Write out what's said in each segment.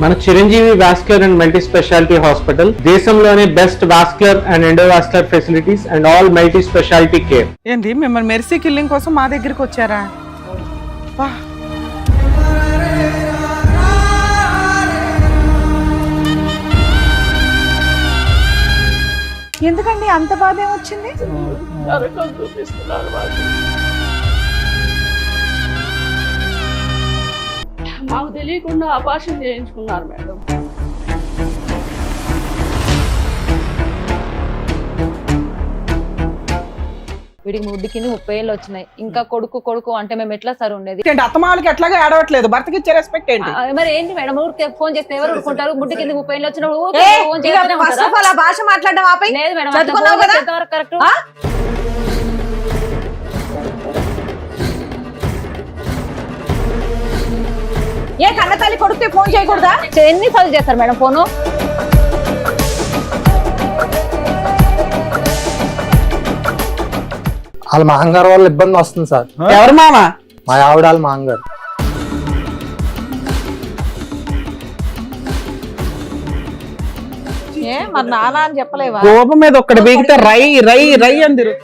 మన Chiranjeevi vascular and multi speciality hospital దేశంలోనే best vascular and endovascular facilities and all multi speciality care. ఏంటి మిమ్మల్ని mercy killing కోసం మా దగ్గరికి వచ్చారా? వా. ఎందుకండి అంత బాధ ఏమొచ్చింది? మాకు తెలియకుండా ఆపరేషన్ చేయించుకున్నారు మేడం. వీడికి ముడ్డికి 30 ఏళ్ళు వచ్చినాయి. ఇంకా కొడుకు కొడుకు అంటే మేము ఎట్లా సార్ ఉండేది? అత్తమాలకి ఎట్లాగా ఏడవట్లేదు, భర్తకి ఇచ్చే రెస్పెక్ట్ ఏంటి? మరి ఏంటి మేడం, ఊరికే ఫోన్ చేస్తే ఎవరు ఊరుకుంటారు? ముడ్డి కింద 30 ఏళ్ళు వచ్చిన భాష మాట్లాడడం ఆపై. లేదు మేడం, కరెక్ట్. ఏ కన్నతల్లి కొడుకు ఫోన్ చేయకూడదా? ఎన్నిసార్లు చేస్తారు మేడం ఫోను? వాళ్ళ మాంగారు వల్ల ఇబ్బంది వస్తుంది సార్. ఎవరు మామ? మా ఆవిడ వాళ్ళ మాంగారు. ఏ మరి నాన్న అని చెప్పలేవా? కోపం మీద ఒక్కడి బీగితే రై రై రై అందిరు.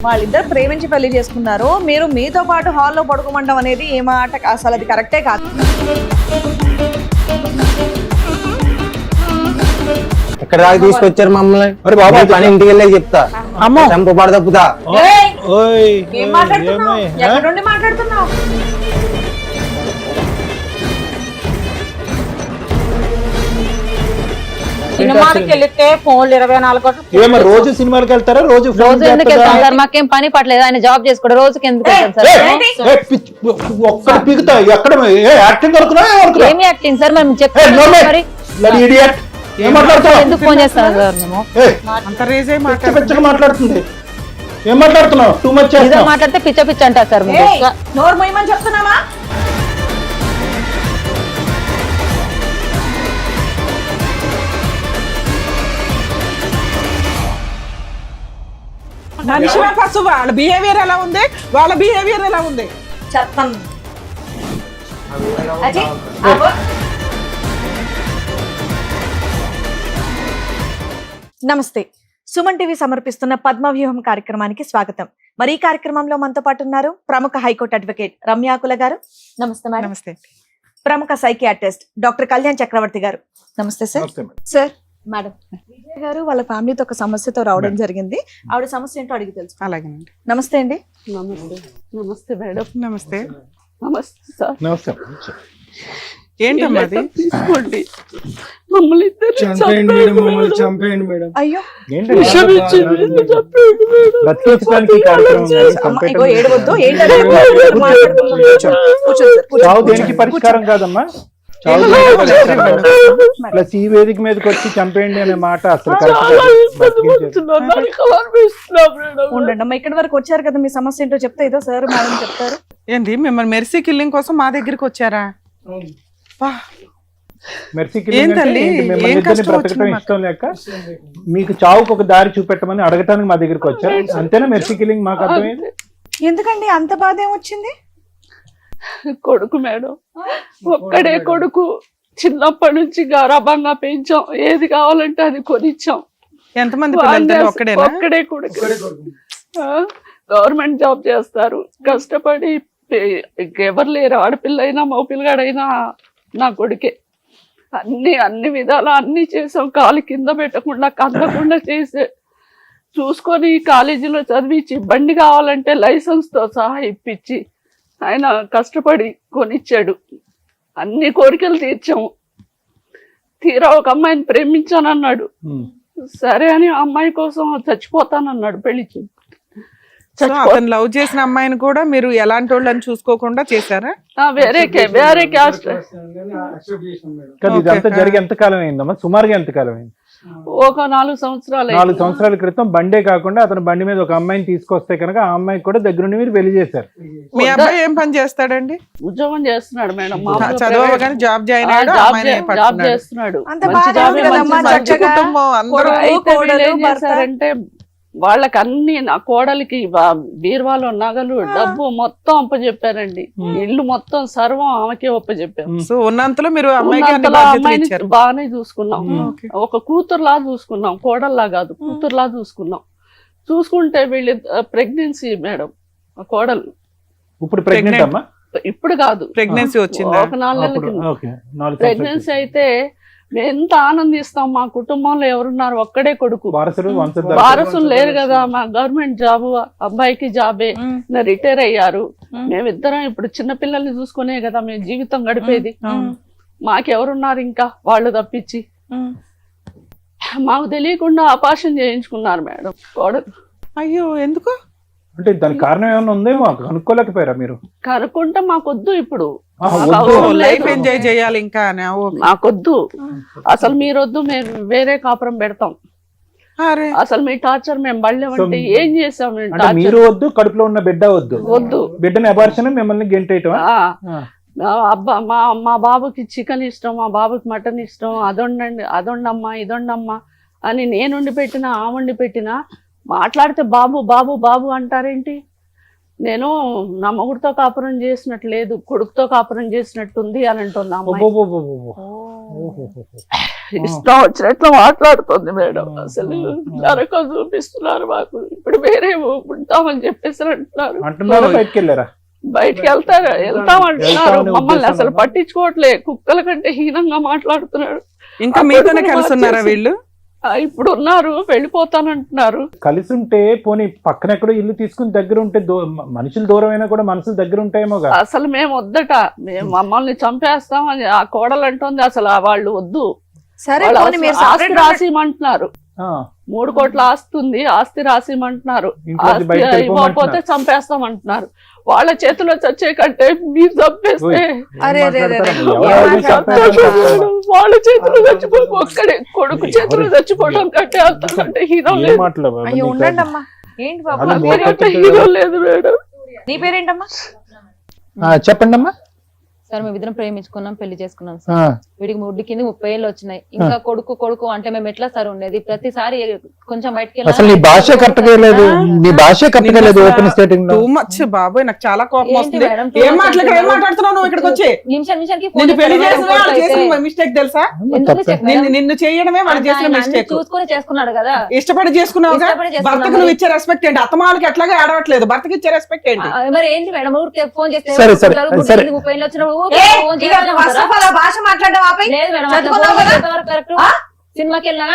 వాళ్ళిద్దరు ప్రేమించి పెళ్లి చేసుకున్నారు, మీరు మీతో పాటు హాల్లో పడుకోమంటాం అనేది ఏ మాట? అసలు అది కరెక్టే కాదు. ఇక్కడ దాకా తీసుకొచ్చారు మమ్మల్ని. మరి బాబు పని ఇంటికి వెళ్ళే చెప్తా. అమ్మో చంపబాడు తప్పుతా. ఏం మాట్లాడుతున్నావు? ఎక్కడ నుండి మాట్లాడుతున్నావు? సినిమాకి వెళ్తే ఫోన్లు 24 గంటలు. రోజు సినిమాకి వెళ్తారా? రోజు ఎందుకు వెళ్తాం సార్? మాకేం పని పట్టలేదు, ఆయన జాబ్ చేసుకోవడం. రోజుకి ఎందుకు వెళ్తాం సార్? ఒక్కడ పీకుతా. ఎక్కడ యాక్టింగ్ ఏమి యాక్టింగ్ సార్? మేము చెప్తాం. ఎందుకు ఫోన్ చేస్తాను సార్? మేము మాట్లాడుతుంది. ఏం మాట్లాడుతున్నావు? టూ మచ్ మాట్లాడితే పిచ్చ పిచ్చ అంటారు సార్. నోరు మొయ్యమని చెప్తున్నావా? మనిషి ఫస్ట్ వాళ్ళ బిహేవియర్ ఎలా ఉంది, వాళ్ళ బిహేవియర్ ఎలా ఉంది చెప్తాను. నమస్తే, సుమన్ టీవీ సమర్పిస్తున్న పద్మవ్యూహం కార్యక్రమానికి స్వాగతం. మరి ఈ కార్యక్రమంలో మనతో పాటు ఉన్నారు ప్రముఖ హైకోర్టు అడ్వకేట్ రమ్యాకుల గారు. నమస్తే మేడం. నమస్తే. ప్రముఖ సైకియాట్రిస్ట్ డాక్టర్ కళ్యాణ్ చక్రవర్తి గారు. నమస్తే సార్. సార్ మేడం, విజయ్ గారు వాళ్ళ ఫ్యామిలీతో ఒక సమస్యతో రావడం జరిగింది. ఆవిడ సమస్య ఏంటో అడిగి తెలుసు. అలాగేనండి. నమస్తే అండి. నమస్తే. నమస్తే మేడం. నమస్తే. నమస్తే సార్. నమస్తే. ఏంటమ్మా అది? తీసుకోండి, మమ్మల్ని చంపేయండి మేడం. అయ్యో ఏడవద్దు. దేనికి పరిష్కారం కాదమ్మా. ప్లస్ ఈ వేదిక మీదకి వచ్చి చంపేయండి అనే మాట అసలు ఉండండి అమ్మా. ఇక్కడి వరకు వచ్చారు కదా, మీ సమస్య ఏంటో చెప్తే ఏదో సార్ మేడం చెప్తారు. ఏంటి మిమ్మల్ని మెర్సీ కిల్లింగ్ కోసం మా దగ్గరికి వచ్చారా? బ్రతకటం ఇష్టం లేక మీకు చావుకు ఒక దారి చూపెట్టమని అడగటానికి మా దగ్గరికి వచ్చారు. అంతేనా మెర్సీ కిల్లింగ్? మాకు అర్థమైంది. ఎందుకండి అంత బాధ ఏమొచ్చింది? కొడుకు మేడం, ఒక్కడే కొడుకు. చిన్నప్పటి నుంచి గారాబంగా పెంచాం, ఏది కావాలంటే అది కొనిచ్చాం. ఎంతమంది? ఒక్కడే కొడుకు. గవర్నమెంట్ జాబ్ చేస్తారు, కష్టపడి. ఎవరు లేరు, ఆడపిల్ల అయినా మగపిల్లగాడైనా నా కొడుకే. అన్ని విధాలు అన్ని చేసాం. కాలు కింద పెట్టకుండా కందకుండా చేసే చూసుకొని కాలేజీలో చదివించి, బండి కావాలంటే లైసెన్స్ తో సహా ఇప్పించి ఆయన కష్టపడి కొనిచ్చాడు. అన్ని కోరికలు తీర్చాము. తీరా ఒక అమ్మాయిని ప్రేమించానన్నాడు. సరే అని ఆ అమ్మాయి కోసం చచ్చిపోతానన్నాడు. పెళ్లి అతను లవ్ చేసిన అమ్మాయిని కూడా మీరు ఎలాంటి వాళ్ళని చూసుకోకుండా చేశారా? వేరే క్యాస్ట్. ఇదంతా జరిగి ఎంతకాలం అయిందమ్మా? సుమారుగా ఎంతకాలం అయింది? ఒక 4 సంవత్సరాలు. 4 సంవత్సరాల క్రితం బండే కాకుండా అతను బండి మీద ఒక అమ్మాయిని తీసుకొస్తే కనుక ఆ అమ్మాయికి కూడా దగ్గరుండి మీరు పెళ్లి చేశారు. మీ అబ్బాయి ఏం పని చేస్తాడండి? ఉద్యోగం చేస్తున్నాడు మేడం. చదవగానే జాబ్ జాయిన్ అయ్యాడు, జాబ్ చేస్తున్నాడు. అంటే వాళ్ళకి అన్ని నా కోడలికి బీరువాలో నగలు డబ్బు మొత్తం అప్పచెప్పారండి. ఇల్లు మొత్తం సర్వం ఆమెకే అప్పచెప్పారు. సో ఉన్నంతలో మీరు అమ్మాయికి అన్ని ఉన్నంతలో బాధ్యతలు అమ్మాయిని ఇచ్చారు. బాగానే చూసుకున్నాం. ఓకే. ఒక కూతురులా చూసుకున్నాం, కోడల్లా కాదు కూతురులా చూసుకున్నాం. చూసుకుంటే వీళ్ళు ప్రెగ్నెన్సీ మేడం, ఆ కోడలు ఇప్పుడు ప్రెగ్నెంట్ అమ్మా? ఇప్పుడు కాదు, ప్రెగ్నెన్సీ వచ్చిందా? ఒక 4 నెలల కింద ఓకే, 4 ప్రెగ్నెన్సీ అయితే మేము ఎంత ఆనందిస్తాం. మా కుటుంబంలో ఎవరున్నారు, ఒక్కడే కొడుకు, వారసులు లేరు కదా. మా గవర్నమెంట్ జాబ్, అబ్బాయికి జాబే, రిటైర్ అయ్యారు. మేమిద్దరం ఇప్పుడు చిన్నపిల్లల్ని చూసుకునే కదా మేము జీవితం గడిపేది. మాకెవరున్నారు ఇంకా వాళ్ళు తప్పించి? మాకు తెలియకుండా ఆపరేషన్ చేయించుకున్నారు మేడం కోడలు. అయ్యో ఎందుకు? అంటే దానికి కారణం ఏమైనా ఉందేమో కనుక్కోలేకపోయారా మీరు? కనుక్కుంటే మాకొద్దు, ఇప్పుడు లైఫ్ ఎంజాయ్ చేయాలి ఇంకా అని. మాకొద్దు అసలు, మీరొద్దు, మేము వేరే కాపురం పెడతాం. అరే అసలు మీ టార్చర్ మేము బళ్ళేమంటే ఏం చేసాం? మీరు వద్దు, కడుపులో ఉన్న బిడ్డ వద్దు, వద్దు, బిడ్డని అబార్షన్ మిమ్మల్ని గెంటేయటం. మా బాబుకి చికెన్ ఇష్టం, మా బాబుకి మటన్ ఇష్టం, అదొండమ్మా ఇదొండమ్మా అని నేను వండి పెట్టినా ఆ వండి పెట్టినా మాట్లాడితే బాబు బాబు బాబు అంటారేంటి? నేను నా మొగుడితో కాపురం చేసినట్టు లేదు, కొడుకుతో కాపురం చేసినట్టుంది అని అంటుంది అమ్మాయి. ఇష్టం వచ్చినట్లు మాట్లాడుతుంది మేడం. అసలు నరకం చూపిస్తున్నారు మాకు. ఇప్పుడు వేరే ఉంటామని చెప్పేసి అంటున్నారు. బయటకు వెళ్ళారా? బయటికి వెళ్తామంటున్నారు. మమ్మల్ని అసలు పట్టించుకోవట్లే, కుక్కల కంటే హీనంగా మాట్లాడుతున్నాడు. ఇంకా మీతోనే కలిసి ఉన్నారా వీళ్ళు? ఇప్పుడు ఉన్నారు, వెళ్ళిపోతానంటున్నారు. కలిసి ఉంటే పోనీ పక్కన ఎక్కడో ఇల్లు తీసుకుని దగ్గర ఉంటే మనుషులు దూరం అయినా కూడా మనసులు దగ్గర ఉంటాయేమో. అసలు మేము వద్దట, మేము మమ్మల్ని చంపేస్తాం అని ఆ కోడలు అంటుంది. అసలు వాళ్ళు వద్దు, ఆస్తి రాసిమంటున్నారు. 3 కోట్ల ఆస్తి ఉంది, ఆస్తి రాసిమంటున్నారు. ఆస్తి ఇవ్వకపోతే చంపేస్తామంటున్నారు. వాళ్ళ చేతిలో చచ్చే కంటే మీరు చంపేస్తే వాళ్ళ చేతిలో చచ్చిపోయి ఒక్కడే కొడుకు చేతిలో చచ్చిపోవడం కంటే అంతకంటే హీరో లేదు. హీరో లేదు మేడం. నీ పేరేంటమ్మా? చెప్పండి అమ్మా. సార్ మేమిద్దరం ప్రేమించుకున్నాం, పెళ్లి చేసుకున్నాం సార్. వీడికి ముడ్డికి 30 ఏళ్ళు వచ్చినాయి. ఇంకా కొడుకు కొడుకు అంటే మేము ఎట్లా సార్ ఉండేది? ప్రతిసారి కొంచెం బయటకి అసలు నీ భాష కరెక్ట్గా లేదు, నీ భాష కరెక్ట్గా లేదు. ఓపెన్ స్టేటింగ్ లో టూ మచ్ బాబాయ్, నాకు చాలా కోపం వస్తుంది. ఏం మాట్లాడుతున్నావు నువ్వు ఇక్కడికి వచ్చి? నిమిషానికి మిస్టేక్ తెలుసా? నిన్ను చేయడమే వాళ్ళు చేసిన మిస్టేక్. చూసుకుని చేసుకున్నాడు కదా, ఇష్టపడి చేసుకున్నావు. భర్తకు నువ్వు ఇచ్చే రెస్పెక్ట్ ఏంటి? అత్తమాలకి ఎట్లాగా ఆడవట్లేదు, భర్తకి ఇచ్చే రెస్పెక్ట్ ఏంటి? మరి ఏంటి మేడం? ఊరికి ఫోన్ చేస్తే 30 ఏళ్ళు వచ్చిన భాష మాట్లాడడం ఆపై సినిమాకి వెళ్ళినా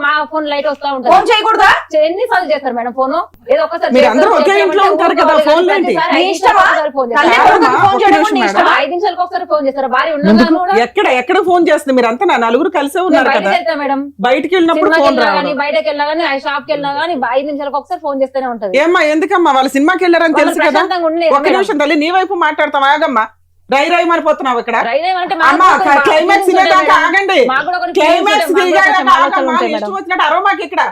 మా ఫోన్ లైట్ వస్తా ఉంటుంది. ఎన్నిసార్లు చేస్తారు మేడం ఫోన్? ఏదో ఒకసారి 5 నిమిషాలకు ఒకసారి ఫోన్ చేస్తారు. భార్య ఉన్నా ఎక్కడ ఫోన్ చేస్తుంది? మీరు అంతా నలుగురు కలిసే ఉన్నారు కదా మేడం. బయటికి వెళ్ళినప్పుడు బయటకి వెళ్ళినా గానీ, షాప్ కి వెళ్ళినా గానీ 5 నిమిషాలకు ఒకసారి ఫోన్ చేస్తూనే ఉంటది. ఏమ్మా ఎందుకమ్మా? వాళ్ళు సినిమాకి వెళ్ళారని తెలుసు కదా. ఒక నిమిషం తల్లి, నీ వైపు మాట్లాడతాం. ఆగమ్మా, రై రై మారిపోతున్నావు ఇక్కడ. క్లైమాక్స్ ఆగండి, క్లైమాక్స్ ఇష్టం వచ్చినట్టు అరవమాకి ఇక్కడ.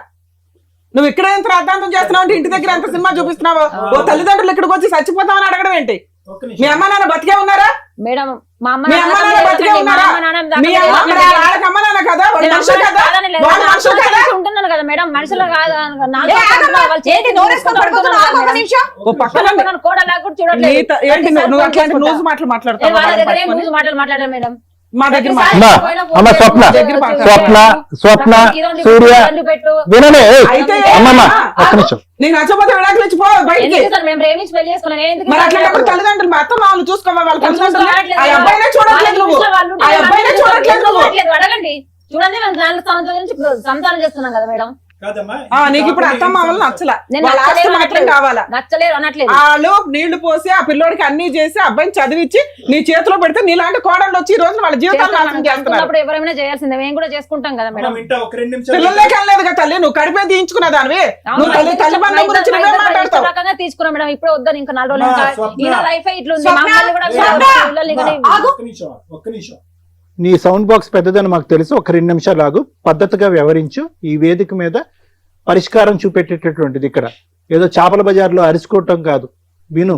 నువ్వు ఇక్కడ ఎంత రాద్ధాంతం చేస్తున్నావు అంటే ఇంటి దగ్గర ఎంత సినిమా చూపిస్తున్నావు? ఓ తల్లిదండ్రులు ఇక్కడికి వచ్చి చచ్చిపోతామని అడగడం ఏంటి? మీ అమ్మ నాన్న బతికే ఉన్నారా? మేడం మా అమ్మ బతికే ఉన్నారా? కదా ఉంటున్నాను కదా మేడం, మనుషులు మాట్లాడారు మేడం. మా దగ్గర స్వప్న సూర్య వినలే. ఒక్క నిమిషం, నేను నచ్చపోతే విడాకులు ఇచ్చిపో బయటికి. మేము ప్రేమించి పెళ్లి చేసుకున్నాను. మరి అట్లాంటప్పుడు తల్లిదండ్రులు మా అత్త మామూలు చూసుకోవాలి. వాళ్ళ తల్లిదండ్రులు ఆ అబ్బాయినే చూడట్లేదు నువ్వు, ఆ అబ్బాయినే చూడట్లేదు నువ్వు. అడగండి, చూడండి మేము సంతానం చేస్తున్నాం కదా మేడం. నీకు ఇప్పుడు అత్త మామూలు నచ్చలా, వాళ్ళ ఆస్తి మాత్రం కావాలా? నచ్చలేదు అనట్లేదు. వాళ్ళు నీళ్లు పోసి ఆ పిల్లోడికి అన్ని చేసి అబ్బాయిని చదివించి నీ చేతిలో పెడితే నీలాంటి కోడళ్ళు వచ్చి ఈ రోజు వాళ్ళ జీవితాలు నాశనం చేస్తున్నారు. ఎవరైనా చేయాల్సిందే, మేము కూడా చేసుకుంటాం కదా మేడం. పిల్లలకి వెళ్ళలేదు కదా తల్లి, నువ్వు కడిపే తీయించుకున్న దానివి. నువ్వు తల్లి బంధం గురించి రకంగా తీసుకున్నాం మేడం. ఇప్పుడు వద్దని ఇంకా 4 రోజులు లైఫ్ ఇట్లుంది. నీ సౌండ్ బాక్స్ పెద్దదని మాకు తెలుసు. ఒక 2 నిమిషాలు ఆగు, పద్ధతిగా వ్యవహరించు. ఈ వేదిక మీద పరిష్కారం చూపెట్టేటటువంటిది, ఇక్కడ ఏదో చేపల బజార్లో అరుచుకోవటం కాదు. విను,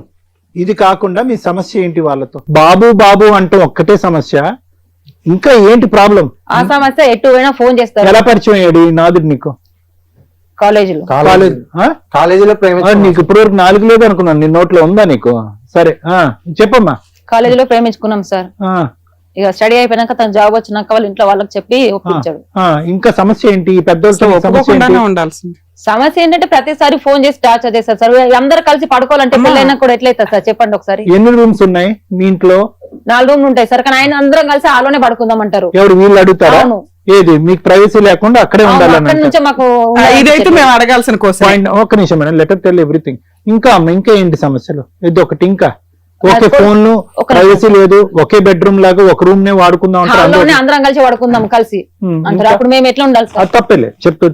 ఇది కాకుండా మీ సమస్య ఏంటి? వాళ్ళతో బాబు బాబు అంటూ ఒక్కటే సమస్య, ఇంకా ఏంటి ప్రాబ్లం? ఆ సమస్య ఎటు పోయినా ఫోన్ చేస్తారు. ఎలా పరిచయం అయ్యాడు ఈ నాదుడు నీకు? కాలేజీలో కాలేజ్ కాలేజీలో నీకు ఇప్పటి వరకు 4 లేదు అనుకున్నాను, నీ నోట్లో ఉందా నీకు? సరే చెప్పమ్మా. కాలేజీలో ప్రేమించుకున్నాం సార్. ఆ, ఇక స్టడీ అయిపోయినాక తన జాబ్ వచ్చినాక వాళ్ళ ఇంట్లో వాళ్ళకి చెప్పి ఒప్పించాడు. ఇంకా సమస్య ఏంటి? ఈ పెద్దోళ్ళతో సమస్య ఏంటి? ఒప్పుకోకుండానే ఉండాల్సింది. సమస్య ఏంటంటే ప్రతిసారి ఫోన్ చేసి టార్చర్ చేస్తారు సార్. అందరు కలిసి పడుకోవాలంటే పెళ్ళైనా కూడా ఎట్లయితుంది సార్ చెప్పండి ఒకసారి. ఎన్ని రూమ్స్ ఉన్నాయి మీ ఇంట్లో? 4 రూమ్లు ఉంటాయి సార్, కానీ ఆయన అందరం కలిసి ఆలోనే పడుకుందాం అంటారు. ఎవరు వీళ్ళు అడుగుతారా? అవును. ఏది మీకు ప్రైవసీ లేకుండా అక్కడే ఉండాలని? అక్కడి నుంచే మాకు ఇదైతే మేము అడగాల్సిన కోసం. ఒక్క నిమిషం మేడం, లెటర్ టెల్ ఎవ్రీథింగ్. ఇంకా అమ్మ ఇంకా ఏంటి సమస్యలు? ఇది ఒకటి. ఇంకా ఓకే, ఫోన్ ప్రైవసీ లేదు, ఒకే బెడ్రూమ్ లాగా ఒక రూమ్ నే వాడుకుందాం హాల్లోనే అందరం కలిసి పడుకుందాం కలిసి అంటారు. అప్పుడు మేము ఎట్లా ఉండాలి సార్? తప్పలే చెప్పు.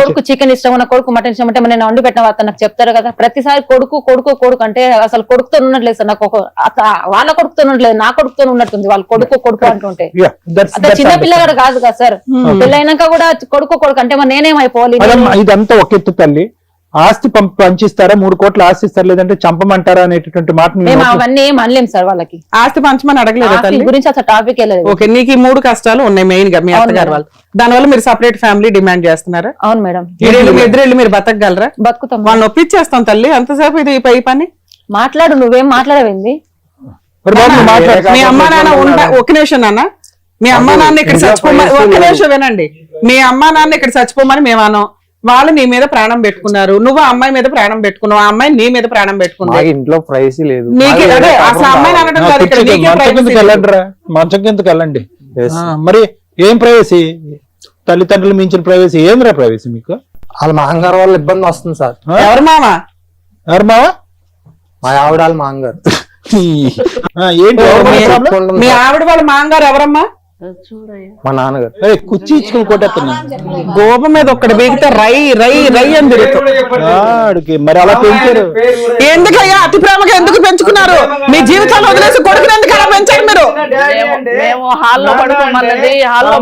కొడుకు చికెన్ ఇష్టం, నా కొడుకు మటన్ ఇష్టం అంటే నేను వండి పెట్టిన అతను నాకు చెప్తారు కదా. ప్రతిసారి కొడుకు కొడుకు కొడుకు అంటే అసలు కొడుకుతో ఉన్నట్లేదు సార్. నాకు వాళ్ళ కొడుకుతో ఉన్నట్లేదు, నా కొడుకుతో ఉన్నట్టుంది. వాళ్ళు కొడుకు కొడుకు అంటుంటే చిన్న పిల్లగాడు కాదు కదా సార్. పెళ్ళైనాక కూడా కొడుకు కొడుకు అంటే మరి నేనేమైపోవాలి? ఇదంతా ఒక ఎత్తు తల్లి. ఆస్తి పంచిస్తారా? 3 కోట్ల ఆస్తి ఇస్తారు, లేదంటే చంపమంటారా అనేటటువంటి మాట మేము అవన్నీ ఏం అనలేం సార్. వాళ్ళకి ఆస్తి పంచమని అడగలేదు తల్లి గురించి అసలు టాపిక్ వెళ్ళలేదు. ఓకే, నీకు ఈ 3 కష్టాలు ఉన్నాయి మెయిన్ గా మీ అత్తగారు వాళ్ళు. దానివల్ల మీరు సపరేట్ ఫ్యామిలీ డిమాండ్ చేస్తున్నారా? అవును మేడం. ఎదురెళ్ళి మీరు బతకగలరా? బతుకుతాం. వాళ్ళని ఒప్పించేస్తాం తల్లి. అంతసేపు ఇది పై పని మాట్లాడు, నువ్వేం మాట్లాడవేంది? మీ అమ్మా నాన్న ఒక నిమిషం నాన్న, మీ అమ్మా నాన్న ఇక్కడ చచ్చిపోమని ఒక్క నిమిషం వినండి. మీ అమ్మా నాన్న ఇక్కడ చచ్చిపోమని మేము అనం. వాళ్ళు నీ మీద ప్రాణం పెట్టుకున్నారు, నువ్వు ఆ అమ్మాయి మీద ప్రాణం పెట్టుకున్నావు, ఆ అమ్మాయి నీ మీద ప్రాణం పెట్టుకున్నా. ఇంట్లో ప్రైవసీ లేదు. నీకే అదే అసలు అమ్మాయిని అనడం కాదు ఇక్కడ. నీకే privacy లేదు. మంచం కిందకి వెళ్ళండి. మరి ఏం ప్రైవసీ? తల్లిదండ్రులు మించిన ప్రైవసీ ఏంద్రా ప్రైవసీ మీకు? వాళ్ళ మాంగారు వల్ల ఇబ్బంది వస్తుంది సార్. ఎవరు మామ? ఎవరు మావా? మా ఆవిడ వాళ్ళ మాంగారు. ఏంటి మీ ఆవిడ వాళ్ళ మాంగారు ఎవరమ్మా? మా నాన్నగారు. కుర్చీ ఇచ్చుకుని కొట్టేస్తున్నా గోప మీద ఒక్కడి బీగితే రై రై రై అని తిరుగుతుంది. మరి అలా పెంచారు ఎందుకయ్యా? అతి ప్రేమగా ఎందుకు పెంచుకున్నారు? మీ జీవితాలు వదిలేసి కొడుకుని ఎందుకు అలా పెంచారు మీరు? మేము హాల్లో పడుకోమన్నది హాల్లో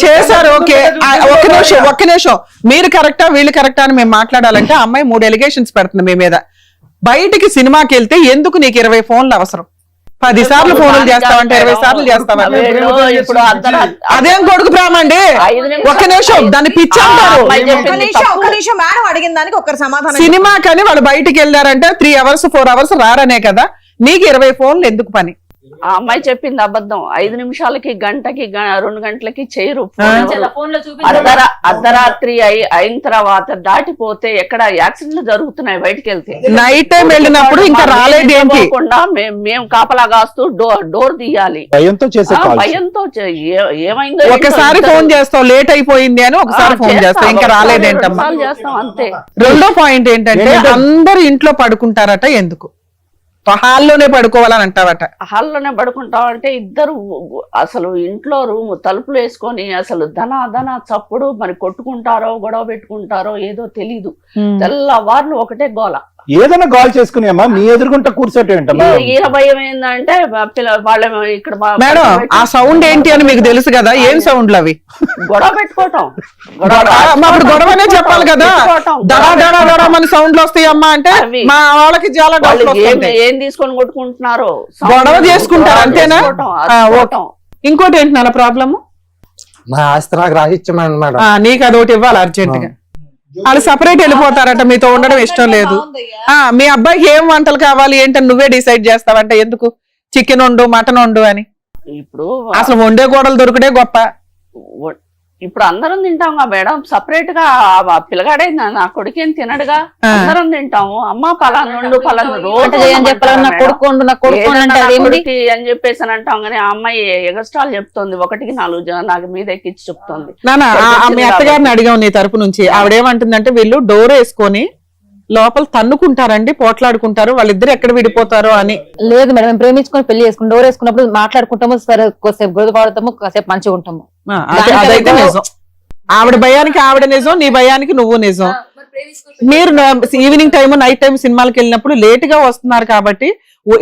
చేశారు. ఓకే, ఒక్క నిమిషం. మీరు కరెక్టా వీళ్ళు కరెక్టా అని మేము మాట్లాడాలంటే అమ్మాయి 3 ఎలిగేషన్స్ పెడుతుంది మీ మీద. బయటికి సినిమాకి వెళ్తే ఎందుకు నీకు 20 ఫోన్లు అవసరం? 10 సార్లు ఫోన్లు చేస్తావంటే 20 సార్లు చేస్తావంటే ఇప్పుడు అదేం కొడుకు ప్రేమ అండి? ఒక్క నిమిషం, దాన్ని పిచ్చి అంటారు. ఒక్క నిమిషం మేడం అడిగిన దానికి ఒక్కరు సమాధానం. సినిమా కానీ వాళ్ళు బయటికి వెళ్ళారంటే 3 అవర్స్ 4 అవర్స్ రారనే కదా. నీకు 20 ఫోన్లు ఎందుకు పని? ఆ అమ్మాయి చెప్పింది అబద్ధం. 5 నిమిషాలకి గంటకి 2 గంటలకి చేయరు. అర్ధరాత్రి అయిన తర్వాత దాటిపోతే ఎక్కడ యాక్సిడెంట్లు జరుగుతున్నాయి బయటికి వెళ్తే. నైట్ టైం వెళ్ళినప్పుడు ఇంకా రాలేదు ఏంటి? మేము కాపలా కాస్తూ డోర్ తీయాలి. భయంతో చేసే భయంతో ఏమైందో. ఒకసారి ఫోన్ చేస్తావు లేట్ అయిపోయింది అని, ఒకసారి ఫోన్ చేస్తావు ఇంకా రాలేదేంటమ్మా? చేస్తాం అంతే. రెండో పాయింట్ ఏంటంటే అందరు ఇంట్లో పడుకుంటారట, ఎందుకు హాల్లోనే పడుకోవాలని అంటావట? హాల్లోనే పడుకుంటామంటే ఇద్దరు అసలు ఇంట్లో రూమ్ తలుపులు వేసుకొని అసలు ధన చప్పుడు మరి కొట్టుకుంటారో గొడవ పెట్టుకుంటారో ఏదో తెలీదు. తెల్లవార్లు ఒకటే గోల. ఏదైనా కాల్ చేసుకుని అమ్మా మీ ఎదురుకుంటా కూర్చోటం ఈయన భయం ఏంటంటే వాళ్ళ ఇక్కడ మేడం ఆ సౌండ్ ఏంటి అని మీకు తెలుసు కదా. ఏం సౌండ్లు అవి? గొడవ పెట్టుకోవటం. అప్పుడు గొడవనే చెప్పాలి కదా. దడా దడా దడా మన సౌండ్లు వస్తాయి అమ్మా అంటే మా వాళ్ళకి చాలా ఏం తీసుకొని కొట్టుకుంటున్నారో గొడవ చేసుకుంటారు అంతేనా? ఇంకోటి ఏంటి నాన్న ప్రాబ్లమ్? నా ఆస్తి నాకు రాసిచ్చమని మేడం. నీకు అదొకటి ఇవ్వాలి అర్జెంట్ గా. వాళ్ళు సపరేట్ వెళ్ళిపోతారట, మీతో ఉండడం ఇష్టం లేదు. మీ అబ్బాయికి ఏం వంటలు కావాలి ఏంటని నువ్వే డిసైడ్ చేస్తావంట. ఎందుకు చికెన్ వండు మటన్ వండు అని? ఇప్పుడు అసలు వండే గోడలు దొరికితే గొప్ప. ఇప్పుడు అందరం తింటాం కదా మేడం. సపరేట్ గా పిల్లగాడే నా కొడుకేం తినడుగా. అందరం తింటాము. అమ్మ పలానా వండు పలానా రోజు అని చెప్పేసి అని అంటాం. కానీ ఆ అమ్మాయి ఎగస్ట్రాల్ చెప్తుంది. 1కి 4 నాకు మీద ఎక్కించి చెప్తుంది. మీ అత్తగారిని అడిగాం నీ తరపు నుంచి. ఆవిడేమంటుందంటే వీళ్ళు డోర్ వేసుకొని లోపల తన్నుకుంటారండి, పోట్లాడుకుంటారు, వాళ్ళిద్దరు ఎక్కడ విడిపోతారో అని. లేదు మేడం, మేము ప్రేమించుకొని పెళ్లి చేసుకుని డోర్ వేసుకున్నప్పుడు మాట్లాడుకుంటాము, సరే కొద్దిసేపు గొడవ పడతాము, కాసేపు మంచిగా ఉంటాము. అదైతే నిజం. ఆవిడ భయానికి ఆవిడ నిజం, నీ భయానికి నువ్వు నిజం. మీరు ఈవినింగ్ టైం నైట్ టైం సినిమాలకు వెళ్ళినప్పుడు లేట్ గా వస్తున్నారు కాబట్టి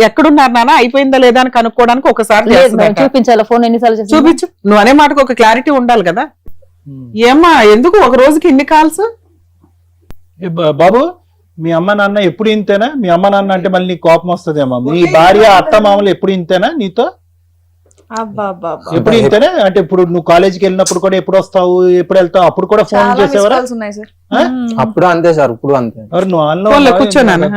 ఎక్కడున్నారు నాన్న అయిపోయిందా లేదా అని కనుక్కోవడానికి ఒకసారి చూపించాలి ఫోన్ ఎన్నిసార్లు చూపించు. నువ్వు అనే మాటకు ఒక క్లారిటీ ఉండాలి కదా. ఏమ్మా ఎందుకు ఒక రోజుకి ఇన్ని కాల్స్? బాబు మీ అమ్మ నాన్న ఎప్పుడు ఇంతేనా? మీ అమ్మ నాన్న అంటే మళ్ళీ నీ కోపం వస్తుందేమో. మీ భార్య అత్త మామలు ఎప్పుడు ఇంతేనా నీతో? అబ్బబ్బబ్బా. ఎప్పుడు ఇంతనే అంటే ఇప్పుడు నువ్వు కాలేజీకి వెళ్ళినప్పుడు కూడా ఎప్పుడు వస్తావు ఎప్పుడు వెళ్తావు అప్పుడు కూడా ఫోన్ చాలా మిస్ చేసేవారా కాల్స్ ఉన్నాయి సార్. అప్పుడు అంతే సార్, ఇప్పుడు అంతే. ఎవరు నువ్వు ఆన్లో ఫోన్లో ఉన్నావా? కూర్చోన్నాను.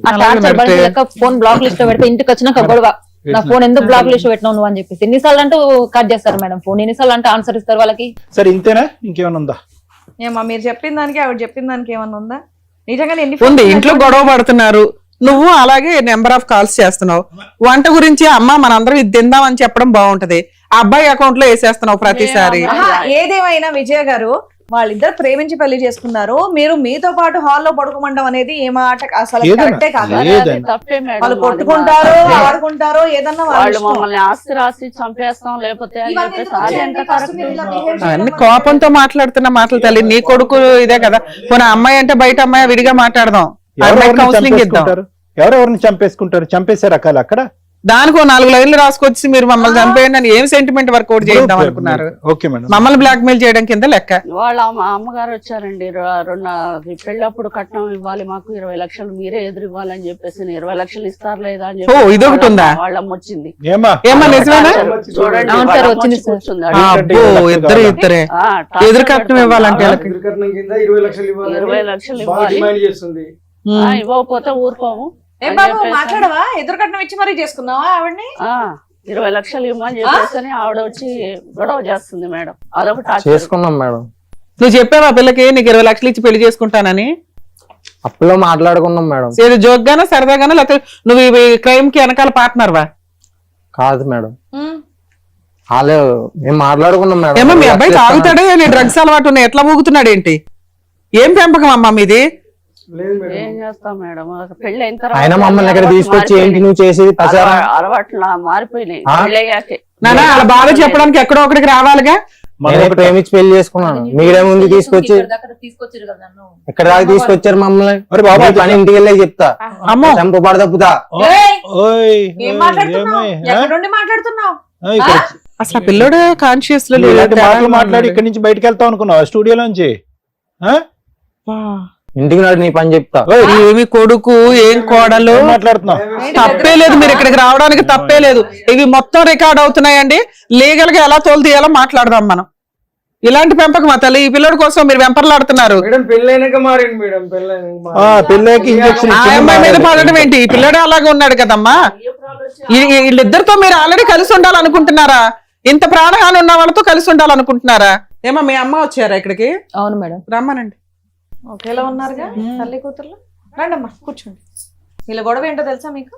ఆ టార్చర్ బండి లెక్క ఫోన్ బ్లాక్ లిస్ట్ లో పెడితే ఇంటికి వచ్చినాక గొడవ, నా ఫోన్ ఎందుకు బ్లాక్ లిస్ట్ పెట్టినావు నువ్వు అని చెప్పేసి. ఎన్నిసార్లు అంటూ కట్ చేస్తారు మేడం ఫోన్, ఎన్నిసార్లు అంటే ఆన్సర్ ఇస్తారు వాళ్ళకి. సరే ఇంతేనా ఇంకేమైనా ఉందా? ఏమా మీరు చెప్పిన దానికి ఆవిడ చెప్పిన దానికి ఏమన్నా ఉందా? నిజంగానే ఎన్ని ఉంది, ఫోన్లు ఇంట్లో గొడవ పడుతున్నారు, నువ్వు అలాగే నెంబర్ ఆఫ్ కాల్స్ చేస్తున్నావు. వంట గురించి అమ్మ మనందరం ఇది తిందాం అని చెప్పడం బాగుంటది, ఆ అబ్బాయి అకౌంట్ లో వేసేస్తున్నావు ప్రతిసారి. ఆహా, ఏదేమైనా విజయ గారు వాళ్ళిద్దరు ప్రేమించి పెళ్లి చేసుకున్నారు, మీరు మీతో పాటు హాల్లో పడుకోమండం అనేది ఏ మాట అసలు ఏదైనా, కరెక్టే కాదు. ఏదైనా. తప్పే మేడం. వాళ్ళు అది కొట్టుకుంటారు మా- ఆడుకుంటారు ఏదన్నా వాళ్ళ వాళ్ళు ఇష్టం. మమ్మల్ని ఆస్తి రాసి చంపేస్తాం లేకపోతే అని ఇవన్నీ చెప్పేసి అది ఎంత ఎందుకు కరెక్ట్? మీరు ఇలా behave చేయడం అన్ని వల్ల కోపంతో మాట్లాడుతున్న మాటలు తల్లి. నీ కొడుకు ఇదే కదా, పోనీ అమ్మాయి అంటే బయట అమ్మాయి విడిగా మాట్లాడదాం, ఎవరెవరిని కౌన్సిలింగ్ ఇద్దాం. చంపేసుకుంటారు? ఎవరెవరిని చంపేసుకుంటారు? చంపేసే రకాలు అక్కడ. దానికి 4 లైన్లు రాసుకొచ్చి మీరు మమ్మల్ని చంపేయండి అని ఏం సెంటిమెంట్ వర్కౌట్ చేద్దాం అనుకున్నారు? Okay madam. మమ్మల్ని బ్లాక్ మెయిల్ చేయడం కింద లెక్క. వాళ్ళ అమ్మగారు వచ్చారండి, పెళ్ళప్పుడు కట్నం ఇవ్వాలి మాకు 20 లక్షలు మీరే ఎదురు ఇవ్వాలని చెప్పేసి 20 లక్షలు ఇస్తారు లేదా అని ఓ, ఇదొకటి ఉందా? వాళ్ళమ్మ వచ్చింది. ఏమా ఏమా నిజమేనా? చూడండి అవును సార్, వాళ్ళమ్మ వచ్చింది వచ్చి సార్. కూర్చుంది. అబ్బో, ఇద్దరే ఆ, ఎదురు కట్నం ఇవ్వాలంటే వాళ్ళకి. ఎదురుకట్నం కింద 20 లక్షలు ఇవ్వాలి 20 లక్షలు బాగా ఇవ్వాలి, డిమాండ్ చేస్తుంది. ఇవ్వకపోతే ఊరుకోము ఏ అని బాబు చెప్పేసి. మాట్లాడవా? ఎదురు కట్నం ఇచ్చి మరీ చేసుకున్నావా ఆవిడ్ని? 20 లక్షలు ఇవ్వమని చెప్పేసి ఆవిడ వచ్చి గొడవ చేస్తుంది మేడం. అదొక టార్చర్. చేసుకున్నాం మేడం. నువ్వు చెప్పావా పిల్లకి నీకు 20 లక్షలు ఇచ్చి పెళ్లి చేసుకుంటానని? అప్పులో మాట్లాడుకున్నాం మేడం. ఏదో జోక్గానా సరదాగానా, లేకపోతే నువ్వు ఈ క్రైమ్ కి వెనకాల పార్ట్నర్ వా? కాదు మేడం, ఉమ్. వాళ్ళే మేము మాట్లాడుకున్నాం మేడం. ఏమో మీ అబ్బాయి తాగుతాడే, నీ డ్రగ్స్ అలవాటు ఉన్నాయి, ఎట్లా ఊగుతున్నాడు ఏంటి? ఏం పెంపకం అమ్మా మీది? లేదు మేడం. ఏం చేస్తాం మేడం, పెళ్లి అయిన తర్వాత ఆయన మమ్మల్ని దగ్గర తీసుకొచ్చి ఏంటి నువ్వు చేసేది తసారా? అలవాట్లు మారిపోయినాయి ఆ? పెళ్లి అయ్యాకే. నానా అలా బాగా చెప్పడానికి ఎక్కడో ఒకటికి రావాలిగా. నేనే ప్రేమించి పెళ్లి చేసుకున్నాను, మీరే ముందు తీసుకొచ్చి తీసుకొచ్చారు కదా నన్ను. ఇక్కడ దాకా తీసుకొచ్చారు మమ్మల్ని. అరే బాబా, మీ పని ఇంటికి వెళ్ళే చెప్తా, అమ్మో, చంప పడదప్పుతా. ఏయ్, ఓయ్ ఏం మాట్లాడుతున్నావు? ఎక్కడుండి మాట్లాడుతున్నావు? ఇక్కడ అసలు ఆ పిల్లోడే కాన్షియస్ లో ఇలాంటి మాటలు లేడు. మాట్లాడి ఇక్కడి నుంచి బయటకు వెళ్తావు అనుకున్నావు స్టూడియోలోంచి? ఇంటికి నాడు నీ పని చెప్తా. ఏమి కొడుకు ఏం కోడలు, ఏం మాట్లాడుతున్నావు? తప్పే లేదు, మీరు ఇక్కడికి రావడానికి తప్పే లేదు. ఇవి మొత్తం రికార్డ్ అవుతున్నాయండి, లీగల్ గా ఎలా తోలు తీయాలో మాట్లాడదాం మనం. ఇలాంటి పెంపకం మా తల్లి, ఈ పిల్లడి కోసం మీరు వెంపర్లాడుతున్నారు. మేడం పెళ్ళైనాక మారింది మేడం, పిల్లకి ఇంజక్షన్ ఆ అమ్మాయి మీద పడడం ఏంటి? ఈ పిల్లడే అలాగే ఉన్నాడు కదమ్మా. వీళ్ళిద్దరితో మీరు ఆల్రెడీ కలిసి ఉండాలనుకుంటున్నారా? ఇంత ప్రాణహాని ఉన్న వాళ్ళతో కలిసి ఉండాలనుకుంటున్నారా? ఏమా మీ అమ్మ వచ్చారా ఇక్కడికి? అవును మేడం. రమ్మనండి. ఒకేలా ఉన్నారుగా తల్లి కూతుర్లు. రండమ్మా కూర్చోండి. వీళ్ళ గొడవ ఏంటో తెలుసా మీకు?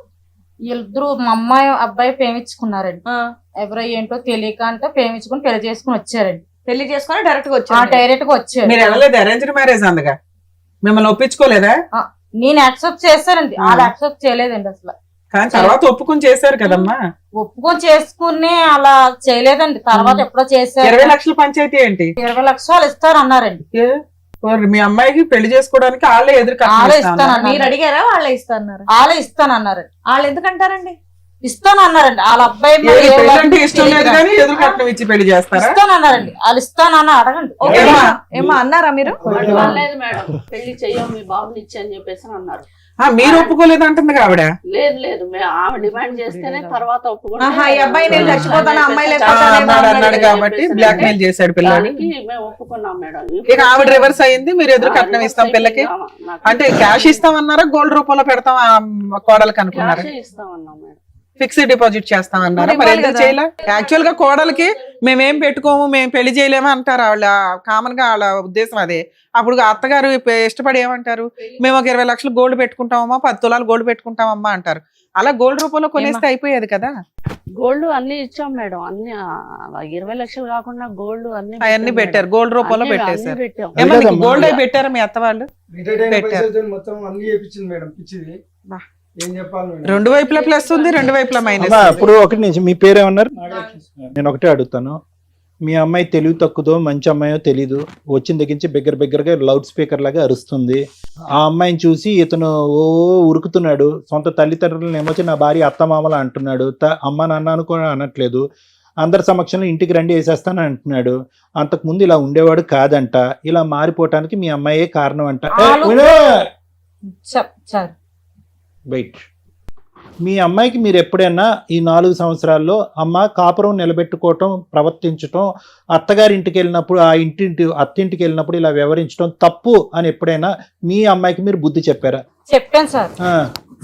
వీళ్ళిద్దరు మా అమ్మాయి అబ్బాయి ప్రేమించుకున్నారండి. ఆ, ఎవరో ఏంటో తెలియక అంటే ప్రేమించుకుని పెళ్లి చేసుకుని వచ్చారండి. పెళ్లి చేసుకుని డైరెక్ట్ గా వచ్చారు. డైరెక్ట్ గా వచ్చారు. మీరు వెళ్ళలేదు, అరేంజ్డ్ మ్యారేజ్ అందుగా మిమ్మల్ని ఒప్పించుకోలేదా? నేను యాక్సెప్ట్ చేశానండి, వాళ్ళు యాక్సెప్ట్ చేయలేదండి అసలు. కానీ తర్వాత ఒప్పుకొని చేశారు కదమ్మా. ఒప్పుకొని చేసుకుని అలా చేయలేదండి, తర్వాత ఎప్పుడో చేశారు. 20 లక్షల పంచాయతీ ఏంటి? 20 లక్షలు ఇస్తారు అన్నారండి. మీ అమ్మాయికి పెళ్లి చేసుకోవడానికి వాళ్ళే ఎదురు వాళ్ళే ఇస్తానన్నారు. మీరు అడిగారా? వాళ్ళే ఇస్తాన్నారు. వాళ్ళే ఇస్తానన్నారండి. వాళ్ళు ఎందుకంటారండి? ఇస్తానన్నారండి. వాళ్ళ అబ్బాయి మరి ఏ పెళ్లి అంటే ఊరు ఇష్టం లేదు కానీ ఎదురు కట్నం ఇచ్చి పెళ్లి చేస్తారా? ఇస్తానన్నారండి. వాళ్ళు ఇస్తానన్న అడగండి. ఓకే, ఏమ్మా? ఏమ్మా అన్నారా మీరు? లేదు మేడం, పెళ్లి చెయ్యం మీ బాబుని ఇచ్చి అని చెప్పేసి అన్నారు. మీరు ఒప్పుకోలేదు అంటుంది ఆవిడ. లేదు లేదు, ఆమె డిమాండ్ చేస్తేనే తర్వాత ఆహా, ఈ అబ్బాయి నేను చచ్చిపోతాను, అమ్మాయి అన్నాడు కాబట్టి బ్లాక్ మెయిల్ చేశాడు పిల్లని. మేము ఒప్పుకున్నాం మేడం. ఇక ఆవిడ రివర్స్ అయింది, మీరు ఎదురు కట్నం ఇస్తాం పిల్లకి అంటే క్యాష్ ఇస్తామన్నారా, గోల్డ్ రూపంలో పెడతాం కోడలకి అనుకున్నారా? ఇస్తామన్నాం మేడం. ఫిక్స్డ్ డిపాజిట్ చేస్తామన్నారా? మరి ఎందుకు చేయలే? యాక్చువల్ గా కోడలకి మేమేం పెట్టుకోము, మేము పెళ్లి చేయలేము అంటారు వాళ్ళ, కామన్ గా వాళ్ళ ఉద్దేశం అదే. అప్పుడు అత్తగారు ఇష్టపడి ఏమంటారు, మేము ఒక 20 లక్షలు గోల్డ్ పెట్టుకుంటామమ్మా, 10 తులాలు గోల్డ్ పెట్టుకుంటామమ్మా అంటారు. అలా గోల్డ్ రూపంలో కొనేస్తే అయిపోయేది కదా. గోల్డ్ అన్ని ఇచ్చాం మేడం, అన్ని 20 లక్షలు కాకుండా గోల్డ్ అవన్నీ పెట్టారు, గోల్డ్ రూపంలో పెట్టేశారు. పెట్టాం. ఏమన్నా గోల్డ్ అయి పెట్టారా మీ అత్త వాళ్ళు? మొత్తం అన్ని చేపించింది మేడం, పిచ్చిది. ఏం చెప్పాలి మేడం? రెండు వైపులా ప్లస్ ఉంది, రెండు వైపులా మైనస్. ఇప్పుడు ఒకటి నుంచి మీ పేరేమన్నారు? నేను ఒకటే అడుగుతాను, మీ అమ్మాయి తెలివి తక్కువదో మంచి అమ్మాయో తెలీదు, వచ్చిన దగ్గర నుంచి బిగ్గరగా లౌడ్ స్పీకర్ లాగా అరుస్తుంది. ఆ అమ్మాయిని చూసి ఇతను ఓ ఉరుకుతున్నాడు. సొంత తల్లిదండ్రులను ఏమొచ్చి నా భార్య అత్తమామలా అంటున్నాడు, అమ్మ నాన్న అనుకో అనట్లేదు. అందరి సమక్షంలో ఇంటికి రండి వేసేస్తాను అంటున్నాడు. అంతకుముందు ఇలా ఉండేవాడు కాదంట, ఇలా మారిపోవటానికి మీ అమ్మాయే కారణం అంట. చెప్తారు. వెయిట్, మీ అమ్మాయికి మీరు ఎప్పుడైనా ఈ 4 సంవత్సరాల్లో అమ్మ కాపురం నిలబెట్టుకోవటం, ప్రవర్తించటం, అత్తగారింటికి వెళ్ళినప్పుడు అత్తింటికి వెళ్ళినప్పుడు ఇలా వ్యవహరించడం తప్పు అని ఎప్పుడైనా మీ అమ్మాయికి మీరు బుద్ధి చెప్పారా? చెప్పాను సార్,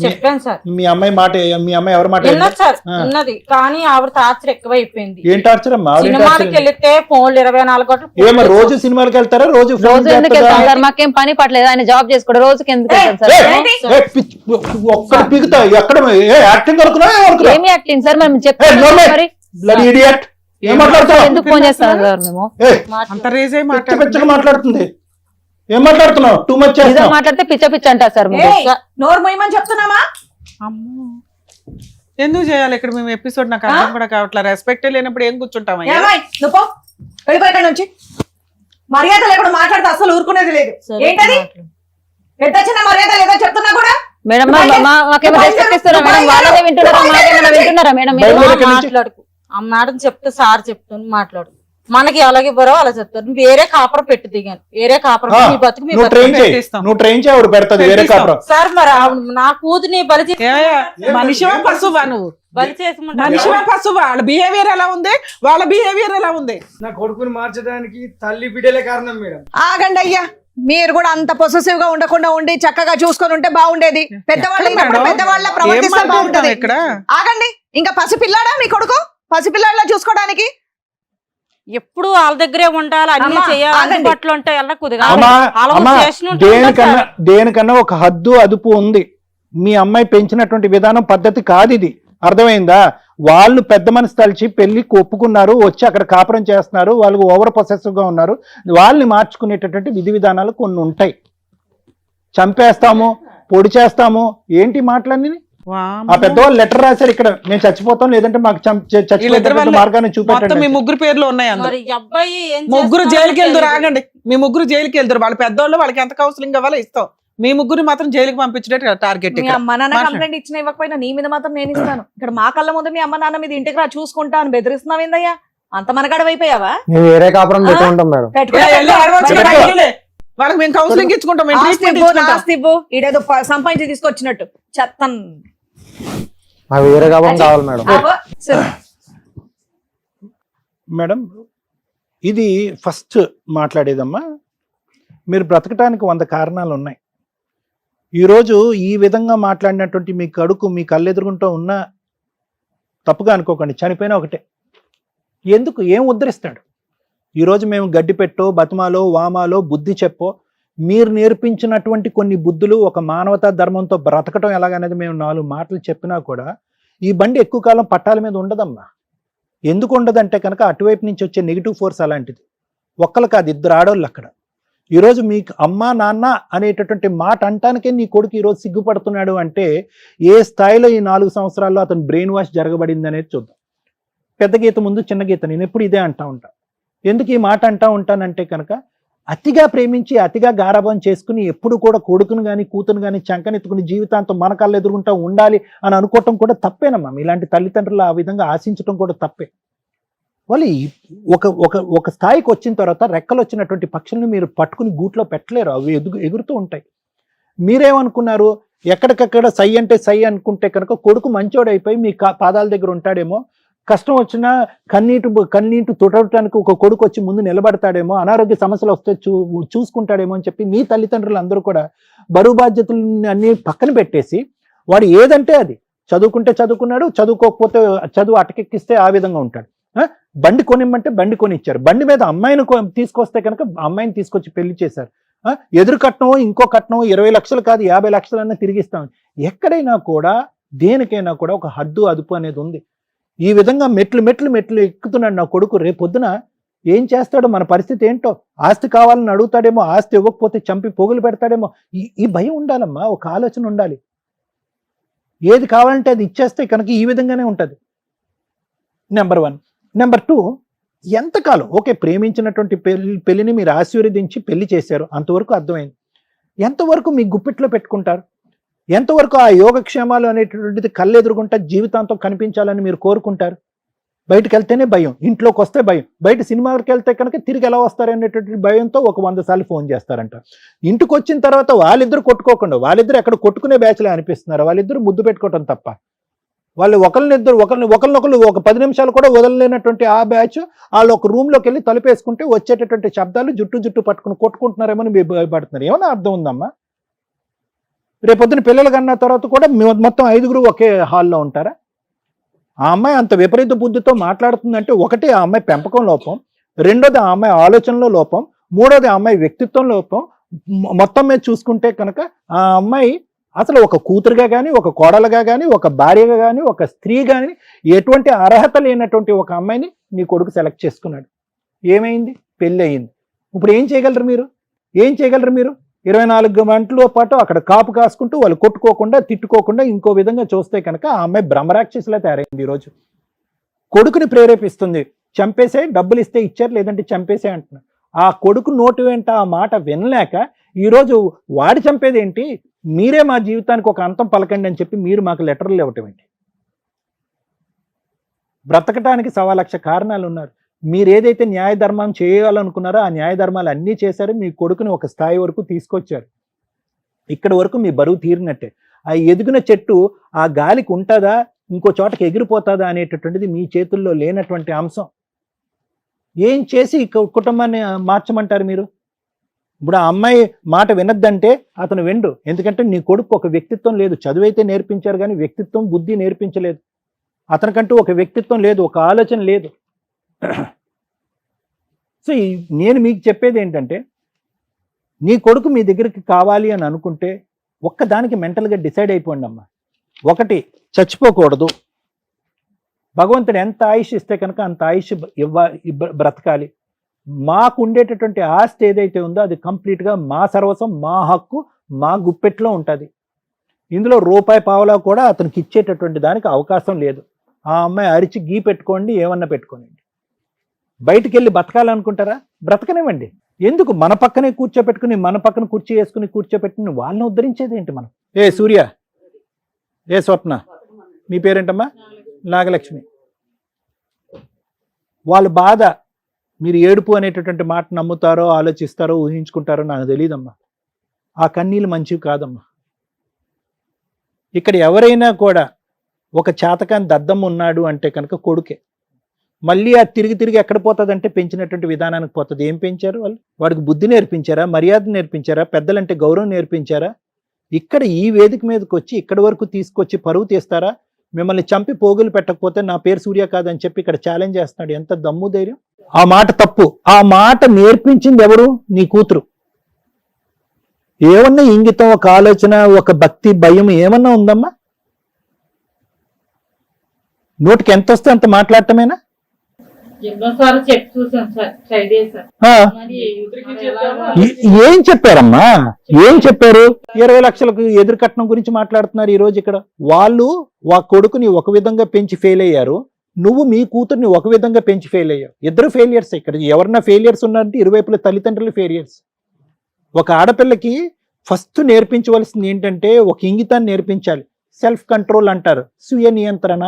చెప్పాను సార్. మీ అమ్మాయి ఎవరి మాట విన్నది సార్, విన్నది. కానీ ఆవిడ టార్చర్ ఎక్కువ అయిపోయింది. ఏం టార్చర్ అమ్మా? సినిమాకి వెళ్తే ఫోన్లు 24 గంటలు. ఏమో రోజు సినిమాలకు వెళ్తారా? రోజు ఎందుకు వెళ్తాం సార్? మాకేం పని పట్లేదు, ఆయన జాబ్ చేసుకోవడం. రోజుకి ఎందుకు వెళ్తాం సార్? ఒక్కడ పిగుతా ఎక్కడ యాక్టింగ్ ఏమి యాక్టింగ్ సార్? మనం చెప్తాం మరి. ఎందుకు ఫోన్ చేస్తాం సార్ మేము? అంత రేజ్ అయి మాట్లాడుతుంది. ఏం మాట్లాడుతున్నావు? టూ మచ్ మాట్లాడితే పిచ్చ పిచ్చ అంటారు సార్. నోరు మొయ్యమని చెప్తున్నామా? ఎందుకు చేయాలి ఇక్కడ మేము ఎపిసోడ్? నాకు అర్థం కూడా కావట్లేదు. రెస్పెక్ట్ లేనప్పుడు ఏం కూర్చుంటామయ్యా? నువ్వు వెళ్ళిపోయి నుంచి మర్యాద లేకుండా మాట్లాడితే అసలు ఊరుకునేది లేదు. ఏంటది? ఎంత చిన్న మర్యాద లేదో చెప్తున్నా కూడా. మేడం మాకేమో రెస్పెక్ట్ ఇస్తారా మేడం? వాళ్ళదే వింటున్నారా? మాకేమైనా వింటున్నారా మేడం? మాట్లాడుకు ఆ మేడం చెప్తే సార్ చెప్తాను మాట్లాడు. మనకి అలాగే బరో అలా చెప్తారు. వేరే కాపురం పెట్టి దిగాను, వేరే కాపురం మీ బతుకు మీ నువ్వు ట్రైన్ చేయడు పెడతాది వేరే కాపురం. సార్ మరి నా కూతుని బలి మనిషివా పశువా? నువ్వు బలి చేసి మనిషివా పశువా? వాళ్ళ బిహేవియర్ ఎలా ఉంది? వాళ్ళ బిహేవియర్ ఎలా ఉంది? నా కొడుకుని మార్చడానికి తల్లి బిడ్డలే కారణం మేడం. ఆగండి అయ్యా, మీరు కూడా అంత పొసెసివ్ గా ఉండకుండా ఉండి చక్కగా చూసుకొని ఉంటే బాగుండేది. పెద్దవాళ్ళ ప్రవర్తిస్తే బాగుంటది. ఇక్కడ ఆగండి, ఇంకా పసిపిల్లాడా మీ కొడుకు? పసిపిల్లాడిలా చూసుకోవడానికి ఎప్పుడు వాళ్ళ దగ్గరే ఉండాలి, అన్ని చేయాలి, బట్టలు ఉంటాయి. దేనికన్నా ఒక హద్దు అదుపు ఉంది. మీ అమ్మాయి పెంచినటువంటి విధానం పద్ధతి కాదు ఇది, అర్థమైందా? వాళ్ళు పెద్ద మనసు తలిచి పెళ్లికి ఒప్పుకున్నారు, వచ్చి అక్కడ కాపురం చేస్తున్నారు, వాళ్ళు ఓవర్ పొసెసివ్ గా ఉన్నారు. వాళ్ళని మార్చుకునేటటువంటి విధి విధానాలు కొన్ని ఉంటాయి. చంపేస్తాము, పొడి చేస్తాము, ఏంటి మాటలన్నీ? ఆ పెద్దవాళ్ళు లెటర్ రాశారు, ఇక్కడ మేము చచ్చిపోతాం లేదంటే మాకు చచ్చిపోతే మార్గాన్ని చూపెట్టండి. మీ ముగ్గురు పేర్లు ఉన్నాయి. ముగ్గురు జైలుకి వెళ్తారు. ఆగండి, మీ ముగ్గురు జైలుకి వెళ్తారు. వాళ్ళ పెద్దవాళ్ళు, వాళ్ళకి ఎంత కౌన్సిలింగ్ కావాలో ఇస్తాం. మీ ముగ్గురు మాత్రం జైలుకి పంపించేట టార్గెట్. మీ అమ్మ నాన్న కంప్లైంట్ ఇచ్చిన ఇవ్వకపోయినా నీ మీద మాత్రం నేను ఇస్తాను. ఇక్కడ మా కళ్ళ ముందు మీ అమ్మ నాన్న మీద ఇంటికి రా చూసుకుంటా అని బెదిరిస్తున్నావు ఏందయ్యా? అంత మనగడవైపోయావా? వేరే కాపురం పెట్టుకుంటాం మేడం. వాళ్ళకి మేము కౌన్సిలింగ్ ఇచ్చుకుంటాం. ఇడేదో సంపాదించి తీసుకొచ్చినట్టు చెత్తన్. వేరే కాపురం కావాలి మేడం. మేడం ఇది ఫస్ట్ మాట్లాడేదమ్మా, మీరు బ్రతకటానికి 100 కారణాలు ఉన్నాయి. ఈరోజు ఈ విధంగా మాట్లాడినటువంటి మీ కడుకు మీ కళ్ళెదురుగుంటూ ఉన్నా తప్పుగా అనుకోకండి, చనిపోయినా ఒకటే. ఎందుకు? ఏం ఉద్ధరిస్తాడు? ఈరోజు మేము గడ్డి పెట్టో, బతుమాలో, వామాలో, బుద్ధి చెప్పో, మీరు నేర్పించినటువంటి కొన్ని బుద్ధులు, ఒక మానవతా ధర్మంతో బ్రతకటం ఎలాగనేది మేము 4 మాటలు చెప్పినా కూడా ఈ బండి ఎక్కువ కాలం పట్టాల మీద ఉండదమ్మా. ఎందుకు ఉండదంటే కనుక అటువైపు నుంచి వచ్చే నెగిటివ్ ఫోర్స్ అలాంటిది. ఒక్కరు కాదు, 2 ఆడవాళ్ళు అక్కడ. ఈరోజు మీకు అమ్మా నాన్న అనేటటువంటి మాట అంటానికే నీ కొడుకు ఈరోజు సిగ్గుపడుతున్నాడు అంటే ఏ స్థాయిలో ఈ 4 సంవత్సరాల్లో అతను బ్రెయిన్ వాష్ జరగబడింది అనేది చూద్దాం. పెద్ద గీత ముందు చిన్న గీత, నేను ఎప్పుడు ఇదే అంటా ఉంటా. ఎందుకు ఈ మాట అంటా ఉంటానంటే కనుక అతిగా ప్రేమించి అతిగా గారాబం చేసుకుని ఎప్పుడు కూడా కొడుకును కానీ కూతురు కానీ చంకనెత్తుకుని జీవితాంతం మన కళ్ళు ఎదుర్కొంటూ ఉండాలి అని అనుకోవటం కూడా తప్పేనమ్మా. ఇలాంటి తల్లిదండ్రులు ఆ విధంగా ఆశించడం కూడా తప్పే. వాళ్ళు ఒక స్థాయికి వచ్చిన తర్వాత రెక్కలు వచ్చినటువంటి పక్షుల్ని మీరు పట్టుకుని గూట్లో పెట్టలేరు, అవి ఎగురుతూ ఉంటాయి. మీరేమనుకున్నారు? ఎక్కడికక్కడ సై అంటే సై అనుకుంటే కనుక కొడుకు మంచోడైపోయి మీ పాదాల దగ్గర ఉంటాడేమో, కష్టం వచ్చినా కన్నీటి తుడవటానికి ఒక కొడుకు వచ్చి ముందు నిలబడతాడేమో, అనారోగ్య సమస్యలు వస్తే చూసుకుంటాడేమో అని చెప్పి మీ తల్లిదండ్రులు అందరూ కూడా బరువు బాధ్యతలు అన్ని పక్కన పెట్టేసి వాడు ఏదంటే అది చదువుకుంటే చదువుకున్నాడు, చదువుకోకపోతే చదువు అటకెక్కిస్తే ఆ విధంగా ఉంటాడు. బండి కొనిమ్మంటే బండి కొనిచ్చారు, బండి మీద అమ్మాయిని తీసుకొస్తే కనుక అమ్మాయిని తీసుకొచ్చి పెళ్లి చేశారు. ఎదురు కట్నం ఇంకో కట్నం 20 లక్షలు కాదు 50 లక్షలన్నా తిరిగిస్తాం. ఎక్కడైనా కూడా దేనికైనా కూడా ఒక హద్దు అదుపు అనేది ఉంది. ఈ విధంగా మెట్లు ఎక్కుతున్నాడు నా కొడుకు. రేపొద్దున ఏం చేస్తాడో, మన పరిస్థితి ఏంటో, ఆస్తి కావాలని అడుగుతాడేమో, ఆస్తి ఇవ్వకపోతే చంపి పొగులు పెడతాడేమో. ఈ భయం ఉండాలమ్మా, ఒక ఆలోచన ఉండాలి. ఏది కావాలంటే అది ఇచ్చేస్తే కనుక ఈ విధంగానే ఉంటుంది. నెంబర్ 1. నెంబర్ 2, ఎంతకాలం ఓకే ప్రేమించినటువంటి పెళ్లిని మీరు ఆశీర్వదించి పెళ్లి చేశారు, అంతవరకు అర్థమైంది. ఎంతవరకు మీ గుప్పిట్లో పెట్టుకుంటారు? ఎంతవరకు ఆ యోగక్షేమాలు అనేటటువంటిది కళ్ళెదురుగుంటా జీవితాంతం కనిపించాలని మీరు కోరుకుంటారు? బయటకు వెళ్తేనే భయం, ఇంట్లోకి వస్తే భయం, బయట సినిమాకి వెళ్తే కనుక తిరిగి ఎలా వస్తారనేటువంటి భయంతో ఒక 100 సార్లు ఫోన్ చేస్తారంట. ఇంటికి వచ్చిన తర్వాత వాళ్ళిద్దరు కొట్టుకోకుండా, వాళ్ళిద్దరు ఎక్కడ కొట్టుకునే బ్యాచ్లే అనిపిస్తున్నారు, వాళ్ళిద్దరు ముద్దు పెట్టుకోవటం తప్ప వాళ్ళు ఒకరినొకరు ఒక 10 నిమిషాలు కూడా వదలలేనటువంటి ఆ బ్యాచ్ వాళ్ళు ఒక రూమ్లోకి వెళ్ళి తలుపేసుకుంటే వచ్చేటటువంటి శబ్దాలు జుట్టు పట్టుకుని కొట్టుకుంటున్నారేమో మీరు భయపడుతున్నారు. ఏమన్నా అర్థం ఉందమ్మా? రేపొద్దున పిల్లలు కన్నా తర్వాత కూడా మొత్తం 5 ఒకే హాల్లో ఉంటారా? ఆ అమ్మాయి అంత విపరీత బుద్ధితో మాట్లాడుతుందంటే ఒకటి ఆ అమ్మాయి పెంపకం లోపం, రెండోది ఆ అమ్మాయి ఆలోచనలో లోపం, మూడోది ఆ అమ్మాయి వ్యక్తిత్వం లోపం. మొత్తం మీద చూసుకుంటే కనుక ఆ అమ్మాయి అసలు ఒక కూతురుగా కానీ, ఒక కోడలుగా కానీ, ఒక భార్యగా కానీ, ఒక స్త్రీ కానీ ఎటువంటి అర్హత లేనటువంటి ఒక అమ్మాయిని నీ కొడుకు సెలెక్ట్ చేసుకున్నాడు. ఏమైంది? పెళ్ళి అయింది. ఇప్పుడు ఏం చేయగలరు మీరు? 24 గంటల పాటు అక్కడ కాపు కాసుకుంటూ వాళ్ళు కొట్టుకోకుండా తిట్టుకోకుండా ఇంకో విధంగా చూస్తే కనుక ఆ అమ్మాయి బ్రహ్మరాక్షసులా తయారైంది. ఈరోజు కొడుకుని ప్రేరేపిస్తుంది, చంపేసే, డబ్బులు ఇస్తే ఇచ్చారు లేదంటే చంపేసే అంటున్నారు. ఆ కొడుకు నోటి వెంట ఆ మాట వినలేక ఈరోజు వాడి చంపేది ఏంటి, మీరే మా జీవితానికి ఒక అంతం పలకండి అని చెప్పి మీరు మాకు లెటర్లు ఇవ్వటం ఏంటి? బ్రతకటానికి 1,00,000 కారణాలు ఉన్నారు. మీరు ఏదైతే న్యాయ ధర్మం చేయాలనుకున్నారో ఆ న్యాయ ధర్మాలు అన్నీ చేశారు. మీ కొడుకుని ఒక స్థాయి వరకు తీసుకొచ్చారు. ఇక్కడ వరకు మీ బరువు తీరినట్టే. ఆ ఎదిగిన చెట్టు ఆ గాలికి ఉంటుందా, ఇంకో చోటకి ఎగిరిపోతుందా అనేటటువంటిది మీ చేతుల్లో లేనటువంటి అంశం. ఏం చేసి కుటుంబాన్ని మార్చమంటారు మీరు? ఇప్పుడు ఆ అమ్మాయి మాట వినద్దంటే అతను వెండు. ఎందుకంటే నీ కొడుకు ఒక వ్యక్తిత్వం లేదు. చదువైతే నేర్పించారు కానీ వ్యక్తిత్వం, బుద్ధి నేర్పించలేదు. అతనికంటూ ఒక వ్యక్తిత్వం లేదు, ఒక ఆలోచన లేదు. సో నేను మీకు చెప్పేది ఏంటంటే, నీ కొడుకు మీ దగ్గరికి కావాలి అని అనుకుంటే ఒక్కదానికి మెంటల్గా డిసైడ్ అయిపోండి అమ్మా. ఒకటి, చచ్చిపోకూడదు. భగవంతుడు ఎంత ఆయుష్ ఇస్తే కనుక అంత ఆయుష్ బ్రతకాలి. మాకు ఉండేటటువంటి ఆస్తి ఏదైతే ఉందో అది కంప్లీట్గా మా సర్వస్వం, మా హక్కు, మా గుప్పెట్లో ఉంటుంది. ఇందులో రూపాయి పావలా కూడా అతనికి ఇచ్చేటటువంటి దానికి అవకాశం లేదు. ఆ అమ్మాయి అరిచి గీ పెట్టుకోండి, ఏమన్నా పెట్టుకోండి. బయటికి వెళ్ళి బతకాలనుకుంటారా? బ్రతకనివ్వండి. ఎందుకు మన పక్కనే కూర్చోపెట్టుకుని, మన పక్కన కుర్చీ వేసుకుని కూర్చోపెట్టుకుని వాళ్ళని ఉద్ధరించేది ఏంటి మనం? ఏ సూర్య, ఏ స్వప్న, మీ పేరేంటమ్మా? నాగలక్ష్మి. వాళ్ళ బాధ మీరు ఏడుపు అనేటటువంటి మాట నమ్ముతారో, ఆలోచిస్తారో, ఊహించుకుంటారో నాకు తెలియదమ్మా. ఆ కన్నీళ్ళు మంచివి కాదమ్మా. ఇక్కడ ఎవరైనా కూడా ఒక చేతకాని దద్దమ్మ ఉన్నాడు అంటే కనుక కొడుకే. మళ్ళీ అది తిరిగి ఎక్కడ పోతుందంటే పెంచినటువంటి విధానానికి పోతుంది. ఏం పెంచారు వాళ్ళు? వాడికి బుద్ధి నేర్పించారా, మర్యాద నేర్పించారా, పెద్దలంటే గౌరవం నేర్పించారా? ఇక్కడ ఈ వేదిక మీదకి వచ్చి ఇక్కడి వరకు తీసుకొచ్చి పరువు తీస్తారా? మిమ్మల్ని చంపి పోగులు పెట్టకపోతే నా పేరు సూర్య కాదని చెప్పి ఇక్కడ ఛాలెంజ్ చేస్తున్నాడు. ఎంత దమ్ము ధైర్యం! ఆ మాట తప్పు. ఆ మాట నేర్పించింది ఎవరు? నీ కూతురు. ఏమన్నా ఇంగితం, ఒక ఆలోచన, ఒక భక్తి, భయం ఏమన్నా ఉందమ్మా? నోటికి ఎంత వస్తే అంత మాట్లాడటమేనా? ఏం చెప్పారమ్మా? ఏం చెప్పారు? 20 లక్షలకు ఎదురు కట్నం గురించి మాట్లాడుతున్నారు ఈ రోజు ఇక్కడ. వాళ్ళు కొడుకుని ఒక విధంగా పెంచి ఫెయిల్ అయ్యారు, నువ్వు మీ కూతుర్ని ఒక విధంగా పెంచి ఫెయిల్ అయ్యావు. ఇద్దరు ఫెయిలియర్స్. ఇక్కడ ఎవరన్నా ఫెయిలియర్స్ ఉన్నారంటే ఇరువైపుల తల్లిదండ్రులు ఫెయిలియర్స్. ఒక ఆడపిల్లకి ఫస్ట్ నేర్పించవలసింది ఏంటంటే ఒక ఇంగితాన్ని నేర్పించాలి. సెల్ఫ్ కంట్రోల్ అంటారు, స్వీయ నియంత్రణ.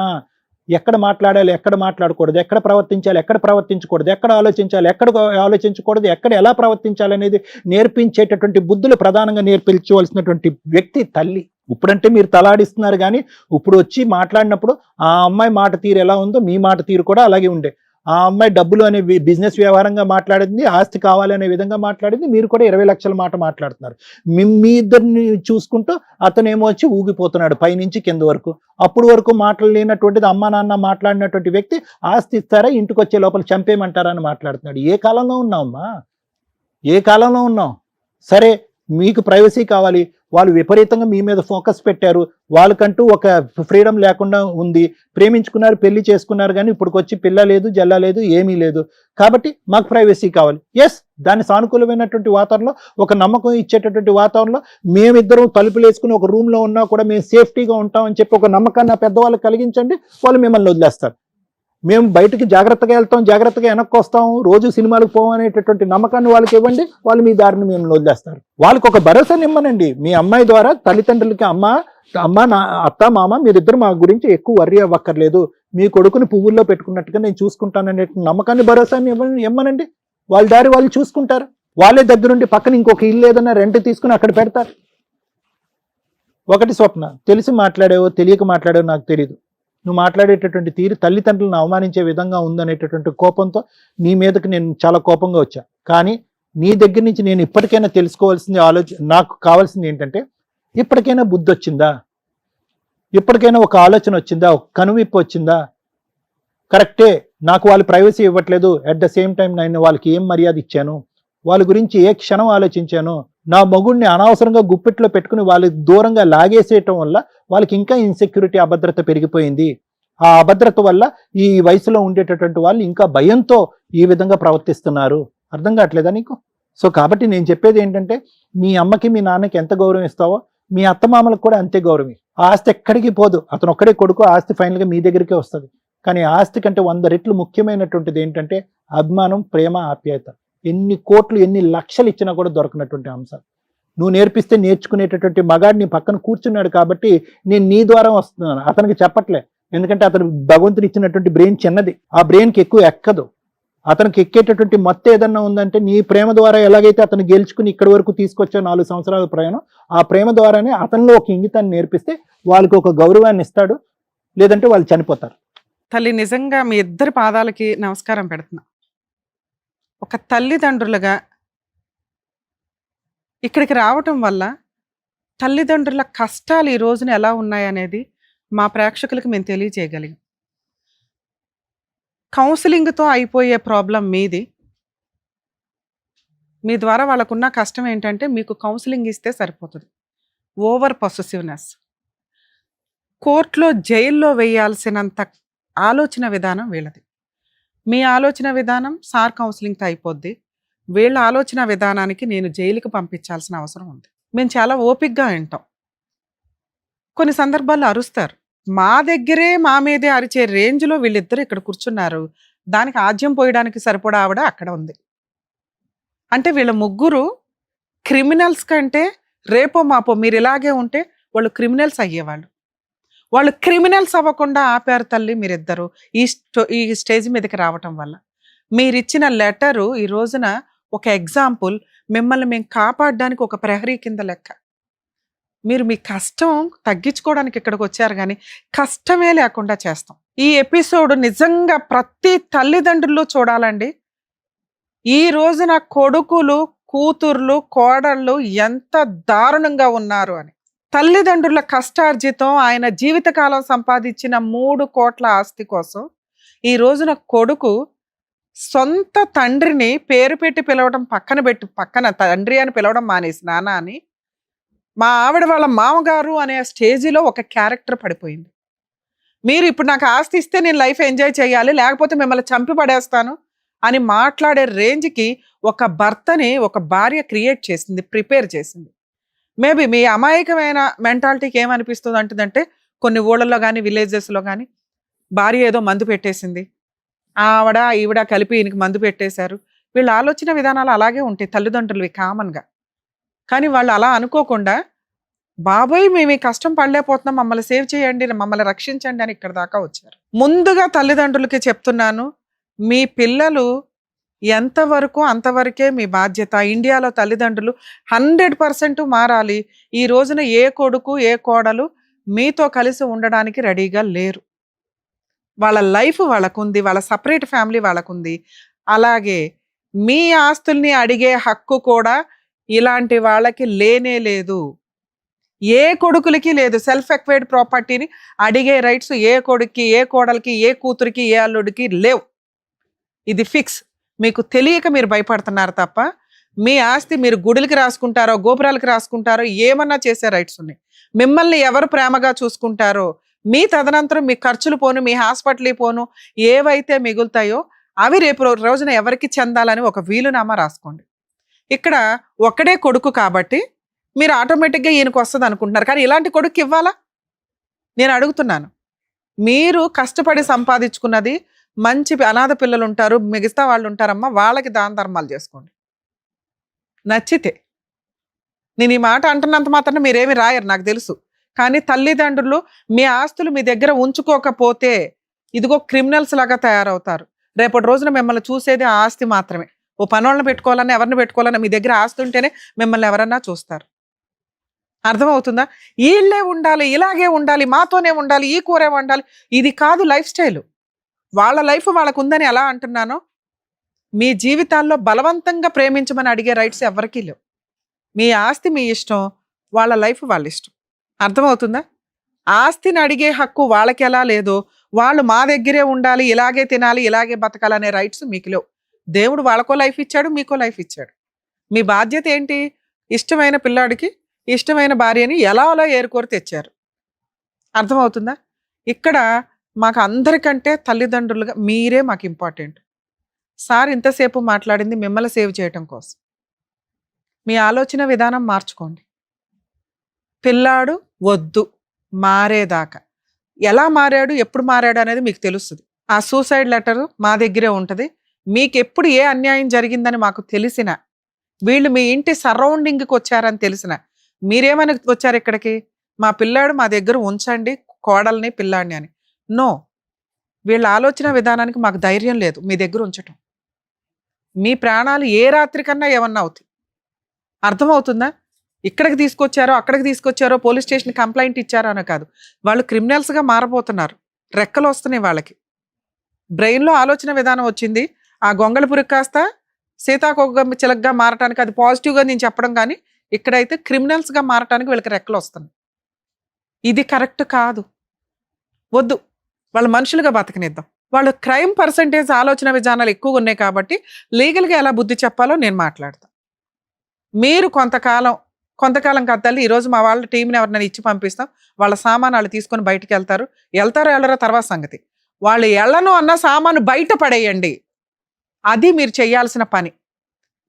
ఎక్కడ మాట్లాడాలి, ఎక్కడ మాట్లాడకూడదు, ఎక్కడ ప్రవర్తించాలి, ఎక్కడ ప్రవర్తించకూడదు, ఎక్కడ ఆలోచించాలి, ఎక్కడ ఆలోచించకూడదు, ఎక్కడ ఎలా ప్రవర్తించాలి అనేది నేర్పించేటటువంటి బుద్ధులు ప్రధానంగా నేర్పించవలసినటువంటి వ్యక్తి తల్లి. ఇప్పుడంటే మీరు తలాడిస్తున్నారు కానీ ఇప్పుడు వచ్చి మాట్లాడినప్పుడు ఆ అమ్మాయి మాట తీరు ఎలా ఉందో మీ మాట తీరు కూడా అలాగే ఉండే. ఆ అమ్మాయి డబ్బులు అనే బిజినెస్ వ్యవహారంగా మాట్లాడింది, ఆస్తి కావాలి అనే విధంగా మాట్లాడింది. మీరు కూడా 20 లక్షల మాట మాట్లాడుతున్నారు. మీ ఇద్దరిని చూసుకుంటూ అతనేమో వచ్చి ఊగిపోతున్నాడు పైనుంచి కింద వరకు. అప్పుడు వరకు మాట్లాడలేనటువంటిది అమ్మా నాన్న మాట్లాడినటువంటి వ్యక్తి ఆస్తి ఇస్తారా, ఇంటికి వచ్చే లోపల చంపేయమంటారా అని మాట్లాడుతున్నాడు. ఏ కాలంలో ఉన్నావమ్మా? ఏ కాలంలో ఉన్నాం? సరే, మీకు ప్రైవసీ కావాలి, వాళ్ళు విపరీతంగా మీ మీద ఫోకస్ పెట్టారు, వాళ్ళకంటూ ఒక ఫ్రీడమ్ లేకుండా ఉంది, ప్రేమించుకున్నారు, పెళ్లి చేసుకున్నారు, కానీ ఇప్పుడుకొచ్చి పిల్ల లేదు, జల్ల లేదు, ఏమీ లేదు, కాబట్టి మాకు ప్రైవసీ కావాలి. ఎస్, దాని సానుకూలమైనటువంటి వాతావరణంలో, ఒక నమ్మకం ఇచ్చేటటువంటి వాతావరణంలో మేమిద్దరం తలుపులు వేసుకుని ఒక రూమ్లో ఉన్నా కూడా మేము సేఫ్టీగా ఉంటామని చెప్పి ఒక నమ్మకాన్ని పెద్దవాళ్ళకి కలిగించండి, వాళ్ళు మిమ్మల్ని వదిలేస్తారు. మేము బయటకి జాగ్రత్తగా వెళ్తాం, జాగ్రత్తగా వెనక్కి వస్తాం, రోజు సినిమాలకు పోవనేటటువంటి నమ్మకాన్ని వాళ్ళకి ఇవ్వండి, వాళ్ళు మీ దారిని మేము వదిలేస్తారు. వాళ్ళకి ఒక భరోసాని ఇమ్మనండి. మీ అమ్మాయి ద్వారా తల్లిదండ్రులకి అమ్మ నా అత్త మామ మీరిద్దరు మా గురించి ఎక్కువ వర్రీ అవ్వక్కర్లేదు, మీ కొడుకుని పువ్వుల్లో పెట్టుకున్నట్టుగా నేను చూసుకుంటాననే నమ్మకాన్ని, భరోసాని ఇమ్మనండి. వాళ్ళ దారి వాళ్ళు చూసుకుంటారు. వాళ్ళే దగ్గరుండి పక్కన ఇంకొక ఇల్లు ఏదన్నా రెంట్ తీసుకుని అక్కడ పెడతారు. ఒకటి స్వప్న, తెలిసి మాట్లాడేవో తెలియక మాట్లాడేవో నాకు తెలీదు, నువ్వు మాట్లాడేటటువంటి తీరు తల్లిదండ్రులను అవమానించే విధంగా ఉందనేటటువంటి కోపంతో నీ మీదకి నేను చాలా కోపంగా వచ్చా. కానీ నీ దగ్గర నుంచి నేను ఇప్పటికైనా తెలుసుకోవాల్సింది నాకు కావాల్సింది ఏంటంటే, ఇప్పటికైనా బుద్ధి వచ్చిందా, ఇప్పటికైనా ఒక ఆలోచన వచ్చిందా, ఒక కనువిప్పు వచ్చిందా? కరెక్టే, నాకు వాళ్ళు ప్రైవసీ ఇవ్వట్లేదు, అట్ ద సేమ్ టైం నేను వాళ్ళకి ఏం మర్యాద ఇచ్చాను, వాళ్ళ గురించి ఏ క్షణం ఆలోచించాను, నా మగుడిని అనవసరంగా గుప్పెట్లో పెట్టుకుని వాళ్ళకి దూరంగా లాగేసేయటం వల్ల వాళ్ళకి ఇంకా ఇన్సెక్యూరిటీ, అభద్రత పెరిగిపోయింది. ఆ అభద్రత వల్ల ఈ వయసులో ఉండేటటువంటి వాళ్ళు ఇంకా భయంతో ఈ విధంగా ప్రవర్తిస్తున్నారు. అర్థం కావట్లేదా నీకు? సో కాబట్టి నేను చెప్పేది ఏంటంటే, మీ అమ్మకి మీ నాన్నకి ఎంత గౌరవం ఇస్తావో మీ అత్తమామలకు కూడా అంతే గౌరవం. ఆ ఆస్తి ఎక్కడికి పోదు, అతను ఒక్కడే కొడుకు, ఆస్తి ఫైనల్గా మీ దగ్గరికే వస్తుంది. కానీ ఆస్తి కంటే 100 రెట్లు ముఖ్యమైనటువంటిది ఏంటంటే అభిమానం, ప్రేమ, ఆప్యాయత. ఎన్ని కోట్లు ఎన్ని లక్షలు ఇచ్చినా కూడా దొరకనటువంటి అంశాలు నువ్వు నేర్పిస్తే నేర్చుకునేటటువంటి మగాడిని పక్కన కూర్చున్నాడు కాబట్టి నేను నీ ద్వారా వస్తున్నాను, అతనికి చెప్పట్లే. ఎందుకంటే అతను భగవంతుడు ఇచ్చినటువంటి బ్రెయిన్ చిన్నది, ఆ బ్రెయిన్కి ఎక్కువ ఎక్కదు. అతనికి ఎక్కేటటువంటి మొత్తం ఏదన్నా ఉందంటే నీ ప్రేమ ద్వారా ఎలాగైతే అతను గెలుచుకుని ఇక్కడి వరకు తీసుకొచ్చా 4 సంవత్సరాల ప్రయాణం, ఆ ప్రేమ ద్వారానే అతనిలో ఒక ఇంగితాన్ని నేర్పిస్తే వాళ్ళకి ఒక గౌరవాన్ని ఇస్తాడు, లేదంటే వాళ్ళు చనిపోతారు. తల్లి, నిజంగా మీ ఇద్దరి పాదాలకి నమస్కారం పెడుతున్నా. ఒక తల్లిదండ్రులుగా ఇక్కడికి రావటం వల్ల తల్లిదండ్రుల కష్టాలు ఈ రోజున ఎలా ఉన్నాయనేది మా ప్రేక్షకులకు మేము తెలియజేయగలిగాం. కౌన్సిలింగ్తో అయిపోయే ప్రాబ్లం మీది. మీ ద్వారా వాళ్ళకున్న కష్టం ఏంటంటే మీకు కౌన్సిలింగ్ ఇస్తే సరిపోతుంది. ఓవర్ పొసెసివ్నెస్, కోర్టులో జైల్లో వేయాల్సినంత ఆలోచన విధానం వీళ్ళది. మీ ఆలోచన విధానం సార్ కౌన్సిలింగ్తో అయిపోద్ది, వీళ్ళ ఆలోచన విధానానికి నేను జైలుకి పంపించాల్సిన అవసరం ఉంది. మేము చాలా ఓపికగా వింటాం. కొన్ని సందర్భాల్లో అరుస్తారు, మా దగ్గరే మా మీదే అరిచే రేంజ్లో వీళ్ళిద్దరు ఇక్కడ కూర్చున్నారు, దానికి ఆజ్యం పోయడానికి సరిపడా ఆవిడ అక్కడ ఉంది. అంటే వీళ్ళ ముగ్గురు క్రిమినల్స్ కంటే రేపో మాపో మీరు ఇలాగే ఉంటే వాళ్ళు క్రిమినల్స్ అయ్యేవాళ్ళు. వాళ్ళు క్రిమినల్స్ అవ్వకుండా ఆపారు తల్లి మీరిద్దరు ఈ స్టేజ్ మీదకి రావటం వల్ల. మీరిచ్చిన లెటరు ఈ రోజున ఒక ఎగ్జాంపుల్. మిమ్మల్ని మేము కాపాడడానికి ఒక ప్రహరీ కింద లెక్క. మీరు మీ కష్టం తగ్గించుకోవడానికి ఇక్కడికి వచ్చారు, కానీ కష్టమే లేకుండా చేస్తాం. ఈ ఎపిసోడ్ నిజంగా ప్రతి తల్లిదండ్రులు చూడాలండి. ఈ రోజున కొడుకులు, కూతుర్లు, కోడళ్ళు ఎంత దారుణంగా ఉన్నారు అని. తల్లిదండ్రుల కష్టార్జితం, ఆయన జీవితకాలం సంపాదించిన 3 కోట్ల ఆస్తి కోసం ఈ రోజున కొడుకు సొంత తండ్రిని పేరు పెట్టి పిలవడం పక్కన తండ్రి అని పిలవడం మానేసి నాన్న అని, మా ఆవిడ వాళ్ళ మామగారు అనే స్టేజిలో ఒక క్యారెక్టర్ పడిపోయింది. మీరు ఇప్పుడు నాకు ఆస్తి ఇస్తే నేను లైఫ్ ఎంజాయ్ చేయాలి, లేకపోతే మిమ్మల్ని చంపి పడేస్తాను అని మాట్లాడే రేంజ్కి ఒక భర్తని ఒక భార్య క్రియేట్ చేసింది, ప్రిపేర్ చేసింది. మేబీ మీ అమాయకమైన మెంటాలిటీకి ఏమనిపిస్తుంది అంటుందంటే, కొన్ని ఊళ్ళల్లో కానీ విలేజెస్లో కానీ భార్య ఏదో మందు పెట్టేసింది, ఆవిడ ఈవిడ కలిపి ఈయనకి మందు పెట్టేశారు. వీళ్ళ ఆలోచన విధానాలు అలాగే ఉంటాయి తల్లిదండ్రులవి కామన్గా. కానీ వాళ్ళు అలా అనుకోకుండా, బాబోయ్ మేము ఈ కష్టం పడలేకపోతున్నాం, మమ్మల్ని సేవ్ చేయండి, మమ్మల్ని రక్షించండి అని ఇక్కడ దాకా వచ్చారు. ముందుగా తల్లిదండ్రులకి చెప్తున్నాను, మీ పిల్లలు ఎంతవరకు అంతవరకే మీ బాధ్యత. ఇండియాలో తల్లిదండ్రులు 100% మారాలి. ఈ రోజున ఏ కొడుకు ఏ కోడలు మీతో కలిసి ఉండడానికి రెడీగా లేరు. వాళ్ళ లైఫ్ వాళ్ళకుంది, వాళ్ళ సపరేట్ ఫ్యామిలీ వాళ్ళకుంది. అలాగే మీ ఆస్తుల్ని అడిగే హక్కు కూడా ఇలాంటి వాళ్ళకి లేనే లేదు. ఏ కొడుకులకి లేదు. సెల్ఫ్ ఎక్వైర్డ్ ప్రాపర్టీని అడిగే రైట్స్ ఏ కొడుక్కి, ఏ కోడలికి, ఏ కూతురికి, ఏ అల్లుడికి లేవు. ఇది ఫిక్స్. మీకు తెలియక మీరు భయపడుతున్నారు తప్ప, మీ ఆస్తి మీరు గుడులకి రాసుకుంటారో, గోపురాలకి రాసుకుంటారో, ఏమన్నా చేసే రైట్స్ ఉన్నాయి. మిమ్మల్ని ఎవరు ప్రేమగా చూసుకుంటారో, మీ తదనంతరం మీ ఖర్చులు పోను, మీ హాస్పిటల్ పోను, ఏవైతే మిగులుతాయో అవి రేపు రోజున ఎవరికి చెందాలని ఒక వీలునామా రాసుకోండి. ఇక్కడ ఒక్కడే కొడుకు కాబట్టి మీరు ఆటోమేటిక్గా ఈయనకు వస్తుంది అనుకుంటున్నారు, కానీ ఇలాంటి కొడుకు ఇవ్వాలా? నేను అడుగుతున్నాను. మీరు కష్టపడి సంపాదించుకున్నది, మంచి అనాథ పిల్లలు ఉంటారు, మిగతా వాళ్ళు ఉంటారమ్మా, వాళ్ళకి దాన ధర్మాలు చేసుకోండి నచ్చితే. నేను ఈ మాట అంటున్నంత మాత్రాన మీరేమి రాయరు నాకు తెలుసు, కానీ తల్లిదండ్రులు మీ ఆస్తులు మీ దగ్గర ఉంచుకోకపోతే ఇదిగో క్రిమినల్స్ లాగా తయారవుతారు. రేపటి రోజున మిమ్మల్ని చూసేది ఆ ఆస్తి మాత్రమే. ఓ పనోళ్ళని పెట్టుకోవాలన్నా, ఎవరిని పెట్టుకోవాలన్నా మీ దగ్గర ఆస్తి ఉంటేనే మిమ్మల్ని ఎవరన్నా చూస్తారు. అర్థమవుతుందా? వీళ్ళే ఉండాలి, ఇలాగే ఉండాలి, మాతోనే ఉండాలి, ఈ కూరే వండాలి, ఇది కాదు లైఫ్ స్టైల్. వాళ్ళ లైఫ్ వాళ్ళకు ఉందని ఎలా అంటున్నానో, మీ జీవితాల్లో బలవంతంగా ప్రేమించమని అడిగే రైట్స్ ఎవరికీ లేవు. మీ ఆస్తి మీ ఇష్టం, వాళ్ళ లైఫ్ వాళ్ళ ఇష్టం. అర్థమవుతుందా? ఆస్తిని అడిగే హక్కు వాళ్ళకి ఎలా లేదో, వాళ్ళు మా దగ్గరే ఉండాలి, ఇలాగే తినాలి, ఇలాగే బతకాలనే రైట్స్ మీకు లేవు. దేవుడు వాళ్ళకో లైఫ్ ఇచ్చాడు, మీకో లైఫ్ ఇచ్చాడు. మీ బాధ్యత ఏంటి? ఇష్టమైన పిల్లాడికి ఇష్టమైన భార్యని ఎలా అలా ఏరుకోరి తెచ్చారు. అర్థమవుతుందా? ఇక్కడ మాకు అందరికంటే తల్లిదండ్రులుగా మీరే మాకు ఇంపార్టెంట్. సార్ ఇంతసేపు మాట్లాడింది మిమ్మల్ని సేవ్ చేయటం కోసం. మీ ఆలోచన విధానం మార్చుకోండి. పిల్లాడు వద్దు మారేదాకా, ఎలా మారాడు, ఎప్పుడు మారాడు అనేది మీకు తెలుస్తుంది. ఆ సూసైడ్ లెటర్ మా దగ్గరే ఉంటుంది. మీకు ఎప్పుడు ఏ అన్యాయం జరిగిందని మాకు తెలిసిన, వీళ్ళు మీ ఇంటి సరౌండింగ్కి వచ్చారని తెలిసిన, మీరేమని వచ్చారు ఇక్కడికి? మా పిల్లాడు మా దగ్గర ఉంచండి, కోడల్ని పిల్లాడిని అని. నో, వీళ్ళ ఆలోచన విధానానికి మాకు ధైర్యం లేదు మీ దగ్గర ఉంచటం. మీ ప్రాణాలు ఏ రాత్రి కన్నా ఏమన్నా అవుతాయి. అర్థమవుతుందా? ఇక్కడికి తీసుకొచ్చారో అక్కడికి తీసుకొచ్చారో పోలీస్ స్టేషన్ కంప్లైంట్ ఇచ్చారో అని కాదు, వాళ్ళు క్రిమినల్స్గా మారబోతున్నారు. రెక్కలు వస్తున్నాయి వాళ్ళకి. బ్రెయిన్లో ఆలోచన విధానం వచ్చింది. ఆ గొంగళి పురుగు కాస్త సీతాకోక చిలకగా మారటానికి అది పాజిటివ్గా నేను చెప్పడం, కానీ ఇక్కడైతే క్రిమినల్స్గా మారటానికి వీళ్ళకి రెక్కలు వస్తున్నాయి. ఇది కరెక్ట్ కాదు, వద్దు. వాళ్ళు మనుషులుగా బతకనిద్దాం. వాళ్ళు క్రైమ్ పర్సంటేజ్ ఆలోచన విధానాలు ఎక్కువగా ఉన్నాయి కాబట్టి లీగల్గా ఎలా బుద్ధి చెప్పాలో నేను మాట్లాడతాను. మీరు కొంతకాలం కాదు తల్లి, ఈరోజు మా వాళ్ళ టీంని ఎవరినైనా ఇచ్చి పంపిస్తాం, వాళ్ళ సామాను వాళ్ళు తీసుకొని బయటికి వెళ్తారో వెళ్ళరో తర్వాత సంగతి. వాళ్ళు వెళ్ళను అన్న సామాను బయట పడేయండి. అది మీరు చేయాల్సిన పని.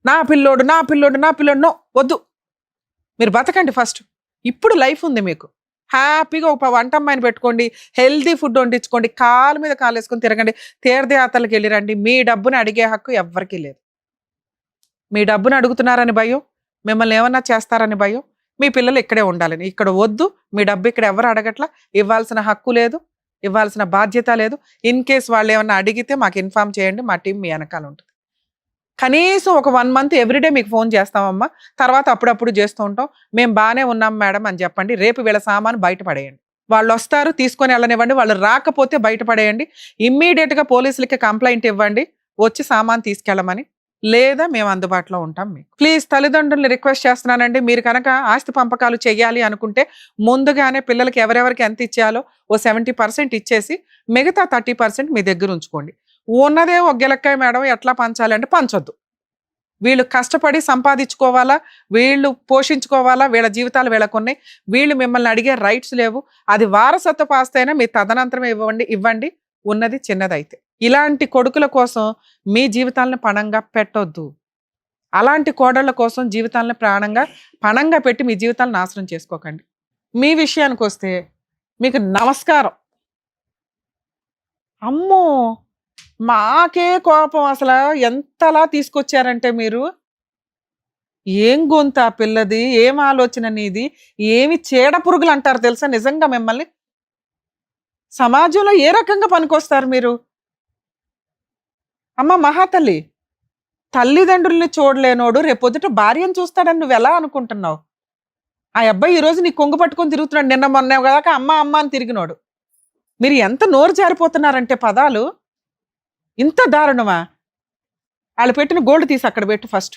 నా పిల్లోడు నో, వద్దు. మీరు బతకండి ఫస్ట్. ఇప్పుడు లైఫ్ ఉంది మీకు. హ్యాపీగా ఒక వంట అమ్మాయిని పెట్టుకోండి, హెల్దీ ఫుడ్ వండించుకోండి, కాలు మీద కాలు వేసుకొని తిరగండి, తీర్థయాత్రలకు వెళ్ళిరండి. మీ డబ్బుని అడిగే హక్కు ఎవ్వరికీ లేదు. మీ డబ్బుని అడుగుతున్నారని భయం, మిమ్మల్ని ఏమన్నా చేస్తారని భయం, మీ పిల్లలు ఇక్కడే ఉండాలని. ఇక్కడ వద్దు, మీ డబ్బు ఇక్కడ ఎవరు అడగట్లా, ఇవ్వాల్సిన హక్కు లేదు, ఇవ్వాల్సిన బాధ్యత లేదు. ఇన్ కేస్ వాళ్ళు ఏమన్నా అడిగితే మాకు ఇన్ఫార్మ్ చేయండి, మా టీం మీ వెనకాల ఉంటుంది. కనీసం ఒక 1 month ఎవ్రీడే మీకు ఫోన్ చేస్తామమ్మా, తర్వాత అప్పుడప్పుడు చేస్తూ ఉంటాం, మేము బాగానే ఉన్నాం మేడం అని చెప్పండి. రేపు వీళ్ళ సామాను బయటపడేయండి. వాళ్ళు వస్తారు, తీసుకొని వెళ్ళనివ్వండి. వాళ్ళు రాకపోతే బయటపడేయండి. ఇమ్మీడియట్గా పోలీసులకి కంప్లైంట్ ఇవ్వండి, వచ్చి సామాను తీసుకెళ్ళమని. లేదా మేము అందుబాటులో ఉంటాం మీకు. ప్లీజ్ తల్లిదండ్రుల్ని రిక్వెస్ట్ చేస్తున్నానండి, మీరు కనుక ఆస్తి పంపకాలు చేయాలి అనుకుంటే ముందుగానే పిల్లలకి ఎవరెవరికి ఎంత ఇచ్చేయాలో ఓ 70% ఇచ్చేసి మిగతా 30% మీ దగ్గర ఉంచుకోండి. ఉన్నదే ఒక గిలక్కాయ మేడం ఎట్లా పంచాలి అంటే పంచొద్దు. వీళ్ళు కష్టపడి సంపాదించుకోవాలా, వీళ్ళు పోషించుకోవాలా, వీళ్ళ జీవితాలు వీళ్ళకున్నాయి. వీళ్ళు మిమ్మల్ని అడిగే రైట్స్ లేవు. అది వారసత్వ ఆస్తి అయినా మీ తదనంతరం ఇవ్వండి, ఉన్నది చిన్నదైతే. ఇలాంటి కొడుకుల కోసం మీ జీవితాలను పణంగా పెట్టొద్దు. అలాంటి కోడళ్ళ కోసం జీవితాలను పణంగా పెట్టి మీ జీవితాలను నాశనం చేసుకోకండి. మీ విషయానికి వస్తే మీకు నమస్కారం. అమ్మో, మాకే కోపం. అసలు ఎంతలా తీసుకొచ్చారంటే మీరు, ఏం గొంత పిల్లది, ఏం ఆలోచన నీది, ఏమి చీడ పురుగులు అంటారు తెలుసా నిజంగా మిమ్మల్ని. సమాజంలో ఏ రకంగా పనికొస్తారు మీరు? అమ్మ మహాతల్లి, తల్లిదండ్రుల్ని చూడలేనోడు రేపొద్దుట భార్యను చూస్తాడని నువ్వు ఎలా అనుకుంటున్నావు? ఆ అబ్బాయి ఈరోజు నీ కొంగు పట్టుకొని తిరుగుతున్నాడు, నిన్న మొన్న కదా అమ్మ అని తిరిగినోడు. మీరు ఎంత నోరు జారిపోతున్నారంటే పదాలు, ఇంత దారుణమా? వాళ్ళు పెట్టిన గోల్డ్ తీసి అక్కడ పెట్టు ఫస్ట్.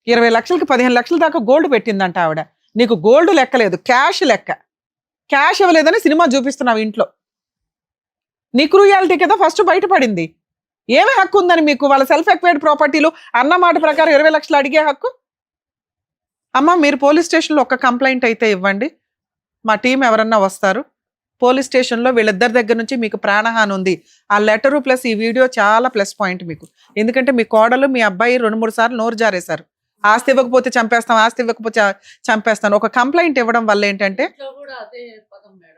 20 లక్షలకి 15 లక్షల దాకా గోల్డ్ పెట్టిందంట ఆవిడ. నీకు గోల్డ్ లెక్కలేదు, క్యాష్ లెక్క. క్యాష్ ఇవ్వలేదని సినిమా చూపిస్తున్నావు ఇంట్లో. నీ క్రూయాలిటీ కదా ఫస్ట్ బయటపడింది. ఏమి హక్కు ఉందని మీకు? వాళ్ళ సెల్ఫ్ ఎక్వైర్డ్ ప్రాపర్టీలు అన్న మాట ప్రకారం 20 లక్షలు అడిగే హక్కు. అమ్మ, మీరు పోలీస్ స్టేషన్లో ఒక కంప్లైంట్ అయితే ఇవ్వండి, మా టీం ఎవరన్నా వస్తారు. పోలీస్ స్టేషన్లో వీళ్ళిద్దరి దగ్గర నుంచి మీకు ప్రాణహాని ఉంది, ఆ లెటరు ప్లస్ ఈ వీడియో చాలా ప్లస్ పాయింట్ మీకు. ఎందుకంటే మీ కోడలు మీ అబ్బాయి 2-3 సార్లు నోరు జారేశారు. ఆస్తి ఇవ్వకపోతే చంపేస్తాం, ఆస్తి ఇవ్వకపోతే చంపేస్తాను. ఒక కంప్లైంట్ ఇవ్వడం వల్ల ఏంటంటే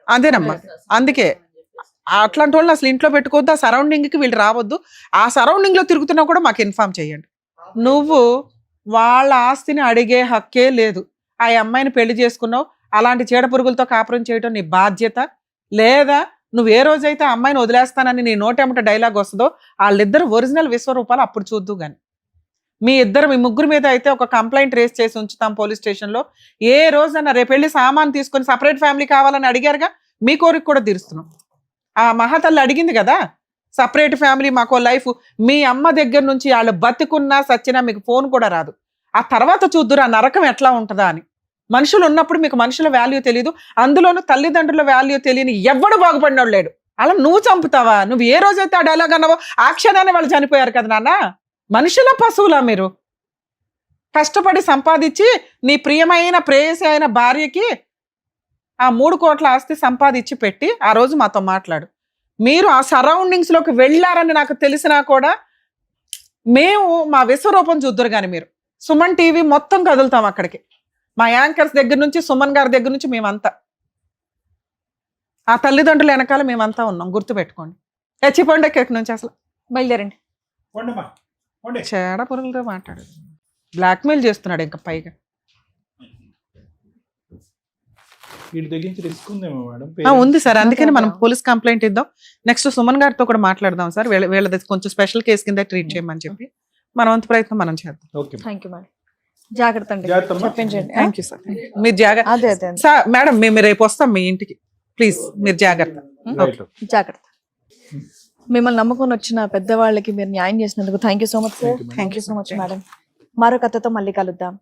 అదేనమ్మా, అందుకే అట్లాంటి వాళ్ళని అసలు ఇంట్లో పెట్టుకోవద్దు. ఆ సరౌండింగ్కి వీళ్ళు రావద్దు. ఆ సరౌండింగ్లో తిరుగుతున్నా కూడా మాకు ఇన్ఫార్మ్ చేయండి. నువ్వు వాళ్ళ ఆస్తిని అడిగే హక్కే లేదు. ఆ అమ్మాయిని పెళ్లి చేసుకున్నావు, అలాంటి చీడ పురుగులతో కాపురం చేయడం నీ బాధ్యత. లేదా నువ్వు ఏ రోజైతే ఆ అమ్మాయిని వదిలేస్తానని నీ నోటెమట డైలాగ్ వస్తుందో వాళ్ళిద్దరు ఒరిజినల్ విశ్వరూపాలు అప్పుడు చూద్దు. కానీ మీ ముగ్గురు మీద అయితే ఒక కంప్లైంట్ రేస్ చేసి ఉంచుతాం పోలీస్ స్టేషన్ లో. ఏ రోజన్నా రేపు వెళ్ళి సామాన్ తీసుకొని సపరేట్ ఫ్యామిలీ కావాలని అడిగారుగా, మీ కోరిక కూడా తీరుస్తున్నాం. ఆ మహాతల్లి అడిగింది కదా సపరేట్ ఫ్యామిలీ మాకో లైఫ్. మీ అమ్మ దగ్గర నుంచి వాళ్ళు బతికున్నా సచ్చినా మీకు ఫోన్ కూడా రాదు. ఆ తర్వాత చూద్దురు ఆ నరకం ఎట్లా ఉంటుందా అని. మనుషులు ఉన్నప్పుడు మీకు మనుషుల వాల్యూ తెలియదు, అందులోనూ తల్లిదండ్రుల వాల్యూ తెలియని ఎవడు బాగుపడినోడు లేడు. అలా నువ్వు చంపుతావా? నువ్వు ఏ రోజైతే ఆ డైలాగ్ అన్నావో ఆ క్షణాన్ని వాళ్ళు చనిపోయారు కదా నాన్న. మనుషుల పశువులా మీరు? కష్టపడి సంపాదించి నీ ప్రియమైన ప్రేయసి అయిన భార్యకి ఆ 3 కోట్ల ఆస్తి సంపాదించి పెట్టి ఆ రోజు మాతో మాట్లాడు. మీరు ఆ సరౌండింగ్స్ లోకి వెళ్ళారని నాకు తెలిసినా కూడా మేము మా విశ్వరూపం చూద్దరు కానీ మీరు సుమన్ టీవీ మొత్తం కదులుతాం అక్కడికి. మా యాంకర్స్ దగ్గర నుంచి సుమన్ గారి దగ్గర నుంచి మేమంతా ఆ తల్లిదండ్రుల వెనకాల మేమంతా ఉన్నాం, గుర్తుపెట్టుకోండి. తెచ్చిపోండి ఇక్కడి నుంచి అసలు బయలుదేరండి. చేడ పురుగులతో మాట్లాడు, బ్లాక్మెయిల్ చేస్తున్నాడు ఇంకా పైగా. వీటి దగ్గర నుంచి రిస్క్ ఉందేమో మేడం. ఉంది సార్, అందుకని మనం పోలీస్ కంప్లైంట్ ఇద్దాం. నెక్స్ట్ సుమన్ గారితో కూడా మాట్లాడదాం సార్, వీళ్ళది కొంచెం స్పెషల్ కేసు కింద ట్రీట్ చేయమని చెప్పి మన వంతు ప్రయత్నం మనం చేద్దాం. Okay thank you madam. జాగ్రత్త అండి. చెప్పించండి. Thank you sir. మీరు జాగ్రత్త. అదే సార్ మేడం మేము రేపు వస్తాం మీ ఇంటికి, ప్లీజ్ మీరు జాగ్రత్త. జాగ్రత్త. మిమ్మల్ని నమ్ముకొని వచ్చిన పెద్దవాళ్ళకి మీరు న్యాయం చేసినందుకు thank you so much sir. Thank you so much madam. మరో కథతో మళ్ళీ కలుద్దాం.